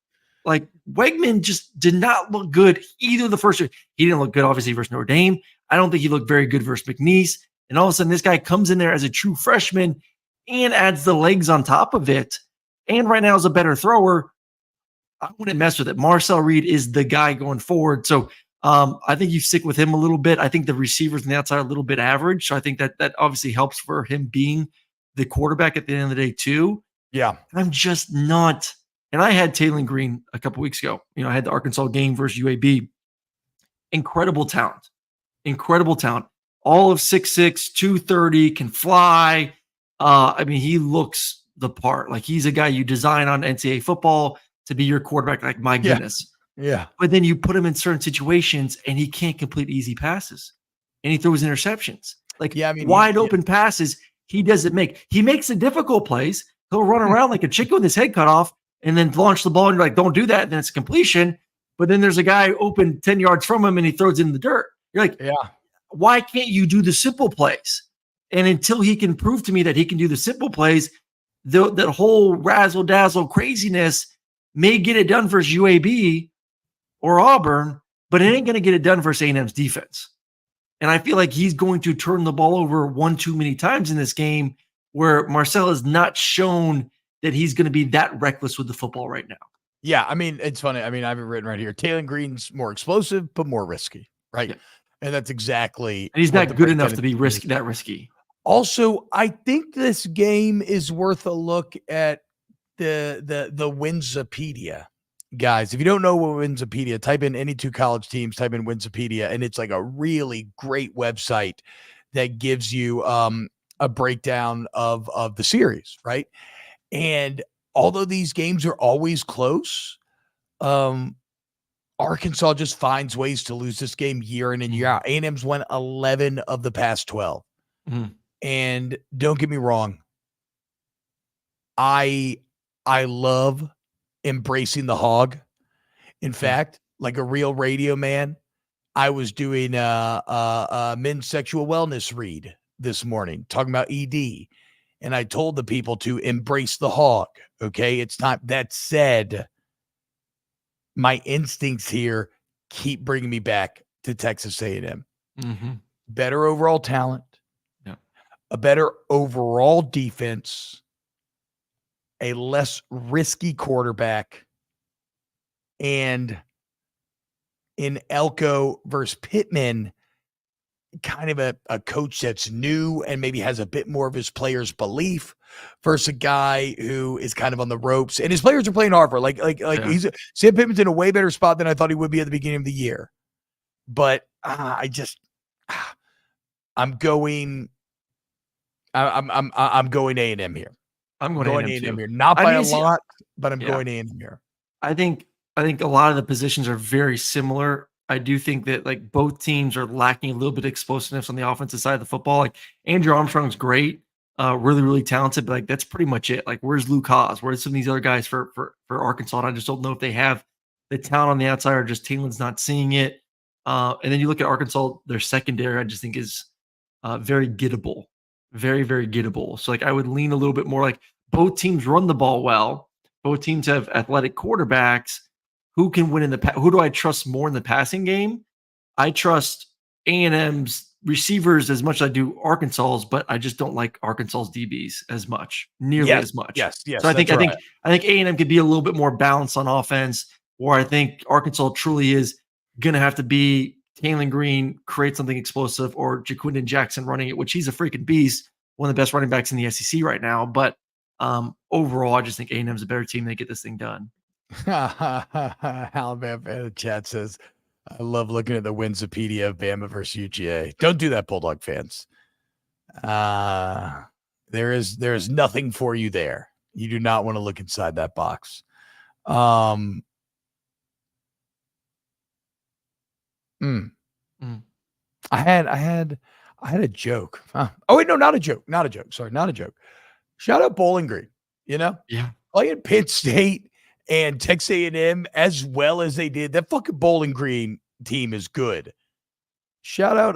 Wegman just did not look good either the first year. He didn't look good, obviously, versus Notre Dame. I don't think he looked very good versus McNeese. And all of a sudden, this guy comes in there as a true freshman and adds the legs on top of it. And right now is a better thrower. I wouldn't mess with it. Marcel Reed is the guy going forward. So I think you stick with him a little bit. I think the receivers on the outside are a little bit average. So I think that obviously helps for him being the quarterback at the end of the day too. Yeah. I'm just not. And I had Taylon Green a couple weeks ago. I had the Arkansas game versus UAB. Incredible talent. All of 6'6", 230, can fly. He looks the part. He's a guy you design on NCAA football to be your quarterback. My goodness. Yeah. But then you put him in certain situations and he can't complete easy passes. And he throws interceptions. Wide open passes he doesn't make. He makes the difficult plays. He'll run around like a chicken with his head cut off and then launch the ball and you're like, don't do that. And then it's a completion. But then there's a guy open 10 yards from him and he throws it in the dirt. You're like, why can't you do the simple plays? And until he can prove to me that he can do the simple plays, that whole razzle-dazzle craziness may get it done versus UAB or Auburn, but it ain't going to get it done versus A&M's defense. And I feel like he's going to turn the ball over one too many times in this game where Marcel has not shown that he's going to be that reckless with the football right now. Yeah, it's funny. I have it written right here. Taylon Green's more explosive, but more risky, right? Yeah. And that's exactly. And he's not good enough to be that risky. Also, I think this game is worth a look at the Winsipedia. Guys, if you don't know what Winsipedia, type in any two college teams, type in Winsipedia, and it's a really great website that gives you a breakdown of the series, right? And although these games are always close, Arkansas just finds ways to lose this game year in and year out. A&M's won 11 of the past 12. Mm-hmm. And don't get me wrong, I love embracing the hog. In fact, like a real radio man, I was doing a men's sexual wellness read this morning, talking about ED. And I told the people to embrace the hog. Okay. It's time. That said, my instincts here keep bringing me back to Texas A&M. Mm-hmm. Better overall talent. Yeah. A better overall defense. A less risky quarterback. And in Elko versus Pittman, kind of a coach that's new and maybe has a bit more of his players' belief versus a guy who is kind of on the ropes and his players are playing Harvard. Sam Pittman's in a way better spot than I thought he would be at the beginning of the year. But I'm going A&M here. I'm going A&M here. Not by a lot, but I'm going A&M here. I think a lot of the positions are very similar. I do think that both teams are lacking a little bit of explosiveness on the offensive side of the football. Andrew Armstrong's great, really, really talented, but like that's pretty much it. Like, where's Luke Haas? Where's some of these other guys for Arkansas? And I just don't know if they have the talent on the outside or just Talen's not seeing it. And then you look at Arkansas, their secondary, I just think is very gettable, very, very gettable. So like I would lean a little bit more like both teams run the ball well. Both teams have athletic quarterbacks. Who can win in the who do I trust more in the passing game? I trust A&M's receivers as much as I do Arkansas's, but I just don't like Arkansas's DBs as much, nearly as much. Yes. So I think That's right. I think A&M could be a little bit more balanced on offense, where I think Arkansas truly is going to have to be Taylor Green, create something explosive, or Jaquindon Jackson running it, which he's a freaking beast, one of the best running backs in the SEC right now. But overall, I just think A&M's a better team. They get this thing done. Alabama fan in the chat says, I love looking at the Winsipedia of Bama versus UGA. Don't do that, Bulldog fans. There is nothing for you there. You do not want to look inside that box. I had a joke. Oh wait, no, not a joke. Sorry, not a joke. Shout out Bowling Green. Yeah, playing Penn State and Texas A&M as well as they did. That fucking Bowling Green team is good. Shout out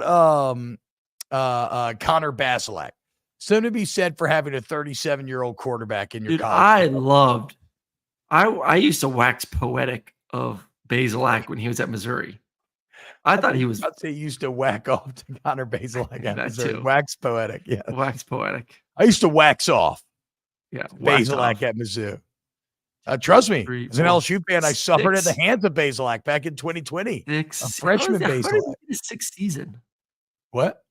Connor Basilak. Something to be said for having a 37-year-old quarterback in your college. I used to wax poetic of Basilak when he was at Missouri. I thought he was. I'd say he used to whack off to Connor Basilak at Missouri. Too. Wax poetic, yeah. Wax poetic. I used to wax off. Yeah, Basilak at Mizzou. Trust me, as an LSU fan, I suffered at the hands of Basilak back in 2020. A freshman Basilak. How did he get a sixth season? What?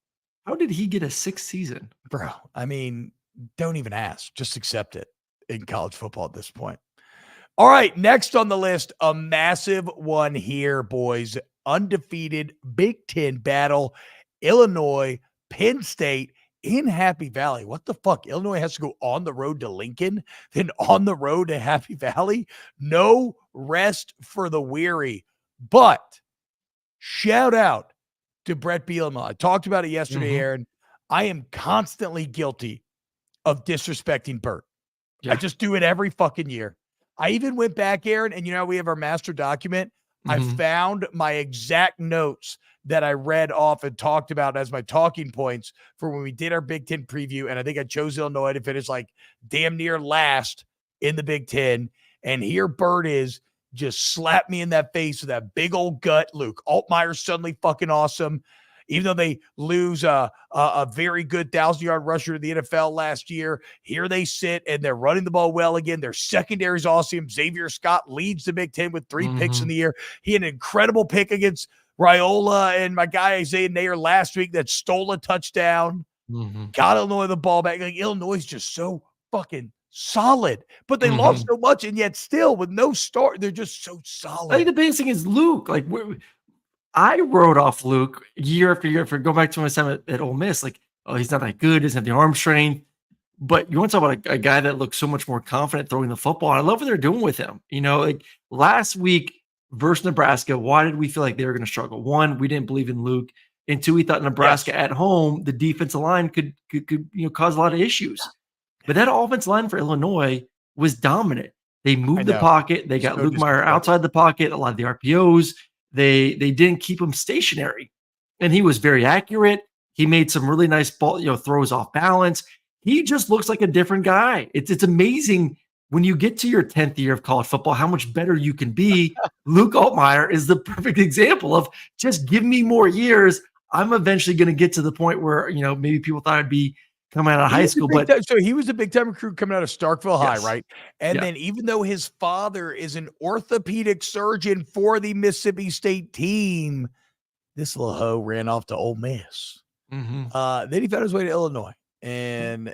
How did he get a sixth season? Bro, I mean, don't even ask. Just accept it in college football at this point. All right, next on the list, a massive one here, boys. Undefeated Big Ten battle. Illinois, Penn State in Happy Valley. What the fuck? Illinois has to go on the road to Lincoln, then on the road to Happy Valley. No rest for the weary. But shout out to Brett Bielema. I talked about it yesterday, Aaron. I am constantly guilty of disrespecting Bert. Yeah. I just do it every fucking year. I even went back, Aaron, and we have our master document. I found my exact notes that I read off and talked about as my talking points for when we did our Big Ten preview. And I think I chose Illinois to finish like damn near last in the Big Ten. And here Bert is just slapped me in that face with that big old gut. Luke Altmaier's suddenly fucking awesome. Even though they lose a very good 1,000-yard rusher to the NFL last year, here they sit and they're running the ball well again. Their secondary is awesome. Xavier Scott leads the Big Ten with 3 picks in the year. He had an incredible pick against Raiola and my guy Isaiah Nair last week that stole a touchdown. Got Illinois the ball back. Like, Illinois is just so fucking solid, but they lost so much, and yet still with no start, they're just so solid. I think the biggest thing is Luke. Like, I wrote off Luke year after year. Go back to my time at Ole Miss, like, oh, he's not that good, doesn't have the arm strength. But you want to talk about a guy that looks so much more confident throwing the football. And I love what they're doing with him. Like last week versus Nebraska, why did we feel like they were going to struggle? 1, we didn't believe in Luke. And 2, we thought Nebraska at home, the defensive line could cause a lot of issues. But that offensive line for Illinois was dominant. They moved the pocket. They got Luke Meyer outside the pocket. A lot of the RPOs. They didn't keep him stationary, and he was very accurate. He made some really nice ball, throws off balance. He just looks like a different guy. It's amazing when you get to your 10th year of college football, how much better you can be. Luke Altmaier is the perfect example of just give me more years. I'm eventually going to get to the point where, maybe people thought I'd be coming out of high school, so he was a big time recruit coming out of Starkville High, right? And then even though his father is an orthopedic surgeon for the Mississippi State team, this little hoe ran off to Ole Miss. Then he found his way to Illinois, and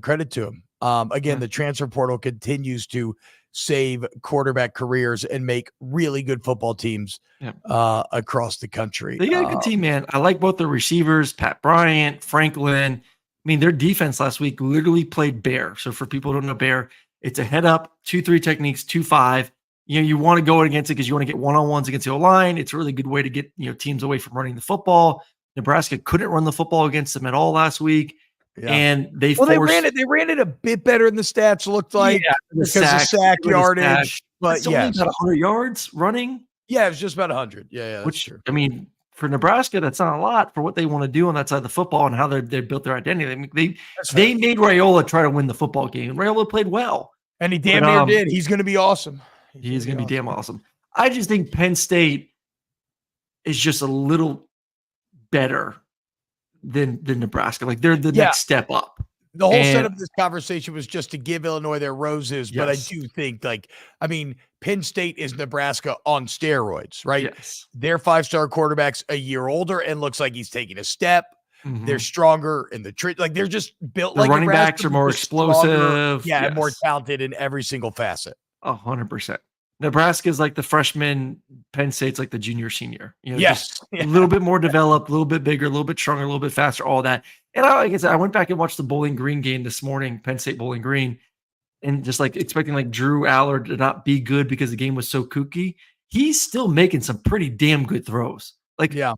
credit to him. Again, the transfer portal continues to save quarterback careers and make really good football teams across the country. They got a good team, man. I like both the receivers, Pat Bryant, Franklin. I mean, their defense last week literally played bear. So for people who don't know bear, it's a head up, 2-3 techniques, 2-5. You want to go against it because you want to get one-on-ones against the O-line. It's a really good way to get teams away from running the football. Nebraska couldn't run the football against them at all last week. Yeah. And they They ran it a bit better in the stats, looked like, because of sack yardage. But it's only about 100 yards running. Yeah, it was just about 100. Yeah, that's true. I mean, for Nebraska, that's not a lot for what they want to do on that side of the football and how they built their identity. I mean, they made Raiola try to win the football game. Raiola played well. And he damn near did. He's going to be awesome. He's going to be damn awesome. I just think Penn State is just a little better than Nebraska. Like, they're the next step up. The whole setup of this conversation was just to give Illinois their roses, but I do think, Penn State is Nebraska on steroids, right? Yes. Their 5-star quarterback's a year older and looks like he's taking a step. Mm-hmm. They're stronger in the they're just built like running backs are more explosive. And more talented in every single facet. 100%. Nebraska is like the freshman. Penn State's like the junior, senior. Yes. A little bit more developed, a little bit bigger, a little bit stronger, a little bit faster, all that. And like I said, I went back and watched the Bowling Green game this morning, Penn State Bowling Green, and just expecting Drew Allard to not be good because the game was so kooky. He's still making some pretty damn good throws.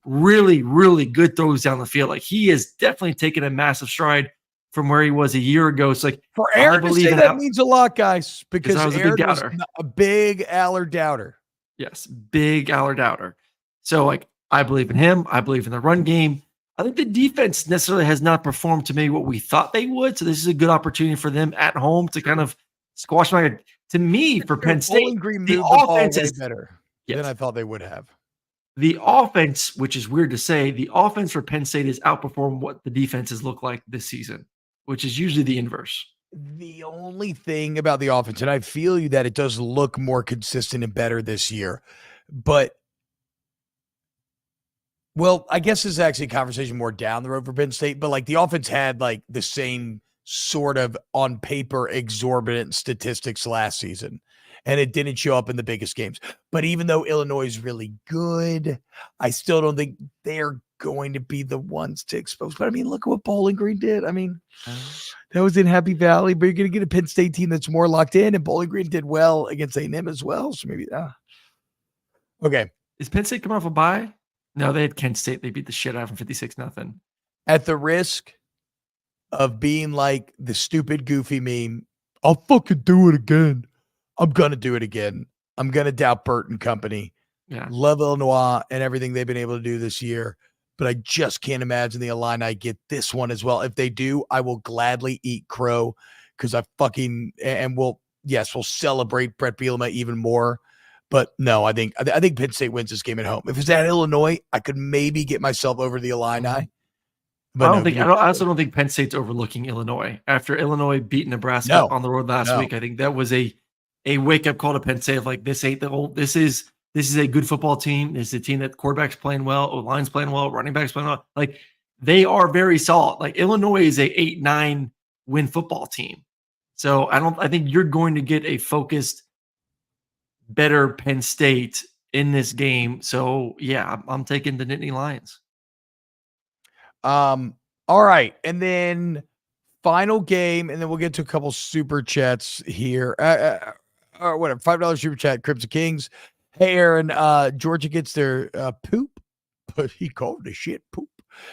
Really, really good throws down the field. He has definitely taken a massive stride from where he was a year ago. It's for Aaron to say that means a lot, guys, because I was Aaron was a big Allard doubter. Yes, big Allard doubter. So I believe in him. I believe in the run game. I think the defense necessarily has not performed to maybe what we thought they would. So this is a good opportunity for them at home to kind of squash my. To me, for Penn State, the offense is better than I thought they would have. The offense, which is weird to say, the offense for Penn State has outperformed what the defenses look like this season, which is usually the inverse. The only thing about the offense, and I feel you that it does look more consistent and better this year, but I guess this is actually a conversation more down the road for Penn State, but the offense had the same sort of on paper exorbitant statistics last season, and it didn't show up in the biggest games. But even though Illinois is really good, I still don't think they're going to be the ones to expose. But look at what Bowling Green did. That was in Happy Valley, but you're going to get a Penn State team that's more locked in, and Bowling Green did well against A&M as well. So maybe, okay. Is Penn State coming off a bye? No, they had Kent State. They beat the shit out of them 56-0. At the risk of being like the stupid, goofy meme, I'll fucking do it again. I'm going to do it again. I'm going to doubt Burt and company. Yeah. Love Illinois and everything they've been able to do this year, but I just can't imagine the Illini get this one as well. If they do, I will gladly eat crow because we'll celebrate Brett Bielema even more. But no, I think Penn State wins this game at home. If it's at Illinois, I could maybe get myself over the Illini. But I also don't think Penn State's overlooking Illinois. After Illinois beat Nebraska on the road last week, I think that was a wake-up call to Penn State of this ain't the old. This is a good football team. This is a team that quarterback's playing well, O-line's playing well, running back's playing well. They are very solid. Illinois is a 8-9 win football team. So I think you're going to get a focused, better Penn State in this game. So yeah, I'm taking the Nittany Lions. All right. And then final game, and then we'll get to a couple super chats here. Or whatever, $5 super chat, Crypto Kings. Hey, Aaron, Georgia gets their poop. But he called the shit poop.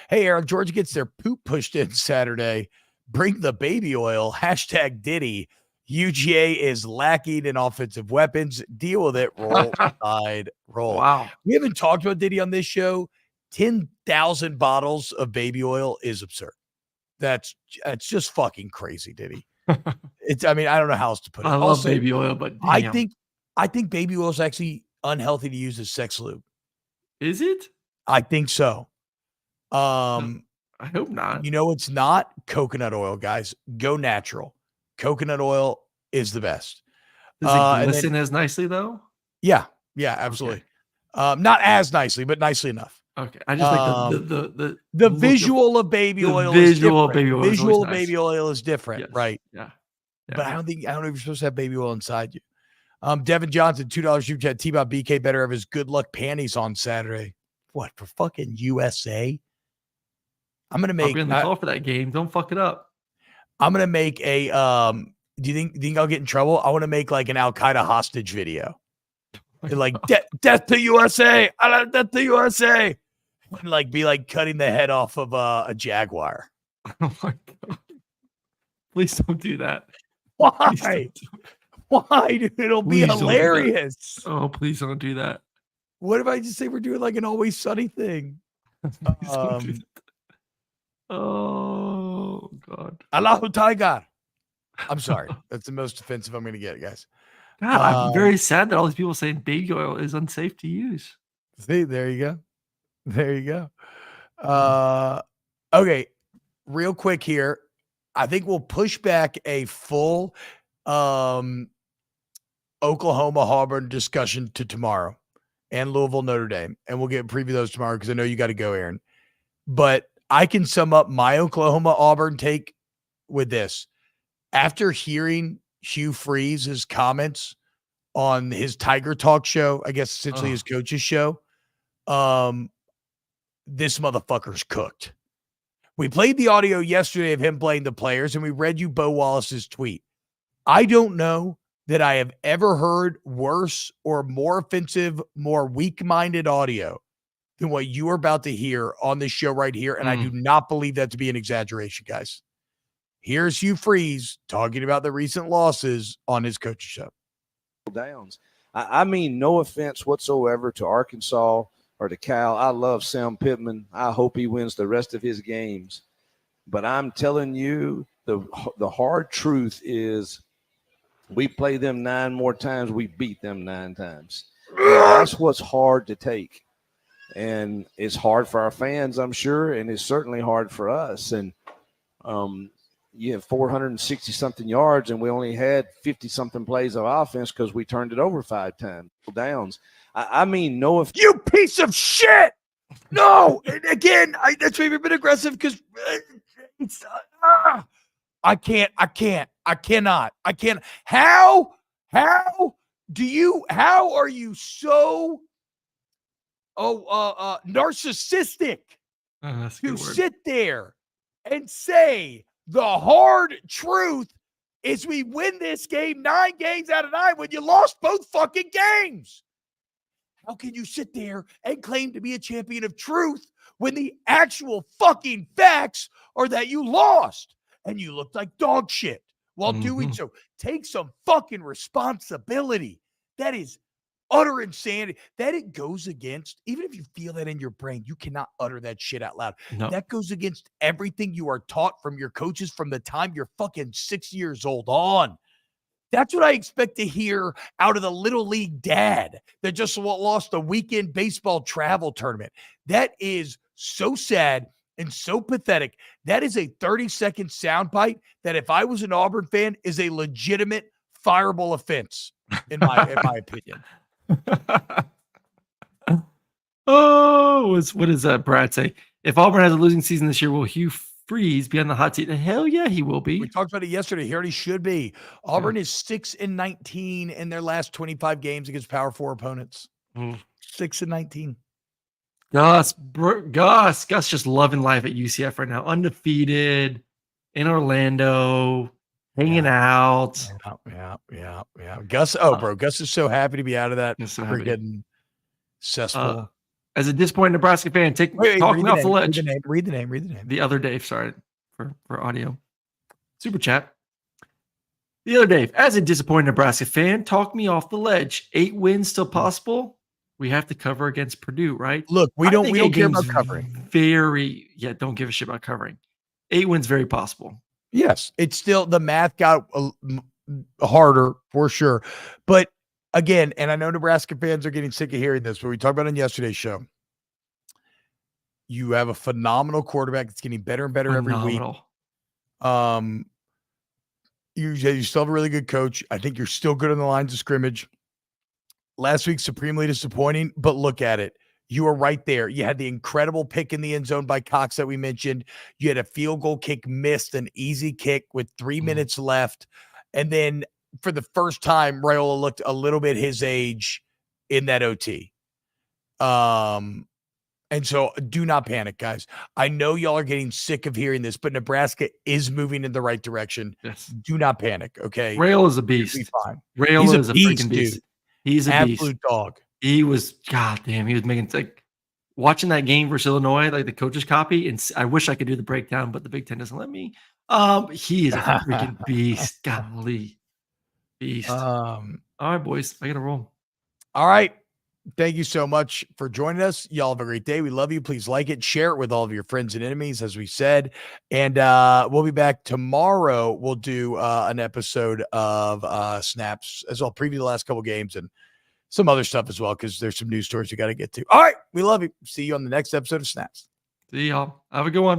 Hey, Aaron, Georgia gets their poop pushed in Saturday. Bring the baby oil. # Diddy. UGA is lacking in offensive weapons. Deal with it. Roll Tide. Roll. Wow. We haven't talked about Diddy on this show. 10,000 bottles of baby oil is absurd. That's just fucking crazy, Diddy. I don't know how else to put it. I love baby oil, but damn. I think baby oil is actually unhealthy to use as sex lube. Is it? I think so. I hope not. It's not coconut oil, guys. Go natural. Coconut oil is the best. Does it glisten as nicely though? Yeah, absolutely. Okay. Not as nicely, but nicely enough. Okay, I just like the visual of baby oil. Visual of baby oil is different, yes. Right? Yeah. But I don't know if you're supposed to have baby oil inside you. Devin Johnson, $2 super chat. TBob BK better have his good luck panties on Saturday. What, for fucking USA? I'm gonna make. I'll be on the call for that game. Don't fuck it up. I'm gonna make a. Do you think I'll get in trouble? I want to make an Al Qaeda hostage video. Death to USA. Death to USA. And be cutting the head off of a jaguar. Oh my God. Please don't do that. Why? Why, dude? It'll be Please don't do that. hilarious. Oh, please don't do that. What if I just say we're doing like an Always Sunny thing? Please don't do that. Oh God. Allahu Tiger. I'm sorry. That's the most offensive I'm going to get, guys. God, I'm very sad that all these people saying baby oil is unsafe to use. See, there you go. There you go. Okay, real quick here. I think we'll push back a full Oklahoma Auburn discussion to tomorrow and Louisville Notre Dame. And we'll preview those tomorrow because I know you got to go, Aaron. But I can sum up my Oklahoma Auburn take with this. After hearing Hugh Freeze's comments on his Tiger Talk show, I guess essentially his coach's show, this motherfucker's cooked. We played the audio yesterday of him playing the players, and we read you Bo Wallace's tweet. I don't know that I have ever heard worse or more offensive, more weak-minded audio than what you are about to hear on this show right here, and I do not believe that to be an exaggeration, guys. Here's Hugh Freeze talking about the recent losses on his coach's show. Downs. I mean, no offense whatsoever to Arkansas or to Cal. I love Sam Pittman. I hope he wins the rest of his games. But I'm telling you, the hard truth is we play them 9 more times, we beat them 9 times. And that's what's hard to take. And it's hard for our fans, I'm sure, and it's certainly hard for us. And you have 460-something yards, and we only had 50-something plays of offense because we turned it over 5 times. Downs. I mean, no, if you piece of shit. No, and again, that's maybe a bit aggressive because I cannot. How are you so narcissistic to sit there and say the hard truth is we win this game 9 games out of 9 when you lost both fucking games? How can you sit there and claim to be a champion of truth when the actual fucking facts are that you lost and you looked like dog shit while doing so? Take some fucking responsibility. That is utter insanity. That it goes against, even if you feel that in your brain, you cannot utter that shit out loud. No. That goes against everything you are taught from your coaches from the time you're fucking 6 years old on. That's what I expect to hear out of the little league dad that just lost a weekend baseball travel tournament. That is so sad and so pathetic. That is a 30-second soundbite that, if I was an Auburn fan, is a legitimate fireable offense in my opinion. What does Brad say? If Auburn has a losing season this year, will Hugh Freeze be on the hot seat? Hell yeah, he will be. We talked about it yesterday. He already should be. Auburn is 6-19 in their last 25 games against Power 4 opponents. 6-19. Gus just loving life at UCF right now. Undefeated in Orlando, hanging out. Yeah. Gus, Gus is so happy to be out of that freaking cesspool. As a disappointed Nebraska fan, talking off the ledge. Read the name. The other Dave, sorry for audio. Super chat. The other Dave, as a disappointed Nebraska fan, talk me off the ledge. 8 wins still possible? We have to cover against Purdue, right? Look, we don't care about covering. Don't give a shit about covering. 8 wins very possible. Yes, it's still, the math got harder for sure. But again, and I know Nebraska fans are getting sick of hearing this, but we talked about it on yesterday's show. You have a phenomenal quarterback that's getting better and better every week. You still have a really good coach. I think you're still good on the lines of scrimmage. Last week, supremely disappointing, but look at it. You were right there. You had the incredible pick in the end zone by Cox that we mentioned. You had a field goal kick missed, an easy kick with 3 minutes left. And then for the first time, Raiola looked a little bit his age in that OT. And so do not panic, guys. I know y'all are getting sick of hearing this, but Nebraska is moving in the right direction. Yes. Do not panic, okay? Raiola is a beast. Raiola is a freaking beast. He's a absolute beast. Dog. He was, goddamn, he was making like watching that game versus Illinois, like the coach's copy, and I wish I could do the breakdown, but the Big Ten doesn't let me. He is a freaking beast. Golly. Beast. All right, boys. I got to roll. All right. Thank you so much for joining us. Y'all have a great day. We love you. Please like it, share it with all of your friends and enemies, as we said. And we'll be back tomorrow. We'll do an episode of Snaps as well, preview the last couple games and some other stuff as well, because there's some news stories we got to get to. All right. We love you. See you on the next episode of Snaps. See y'all. Have a good one.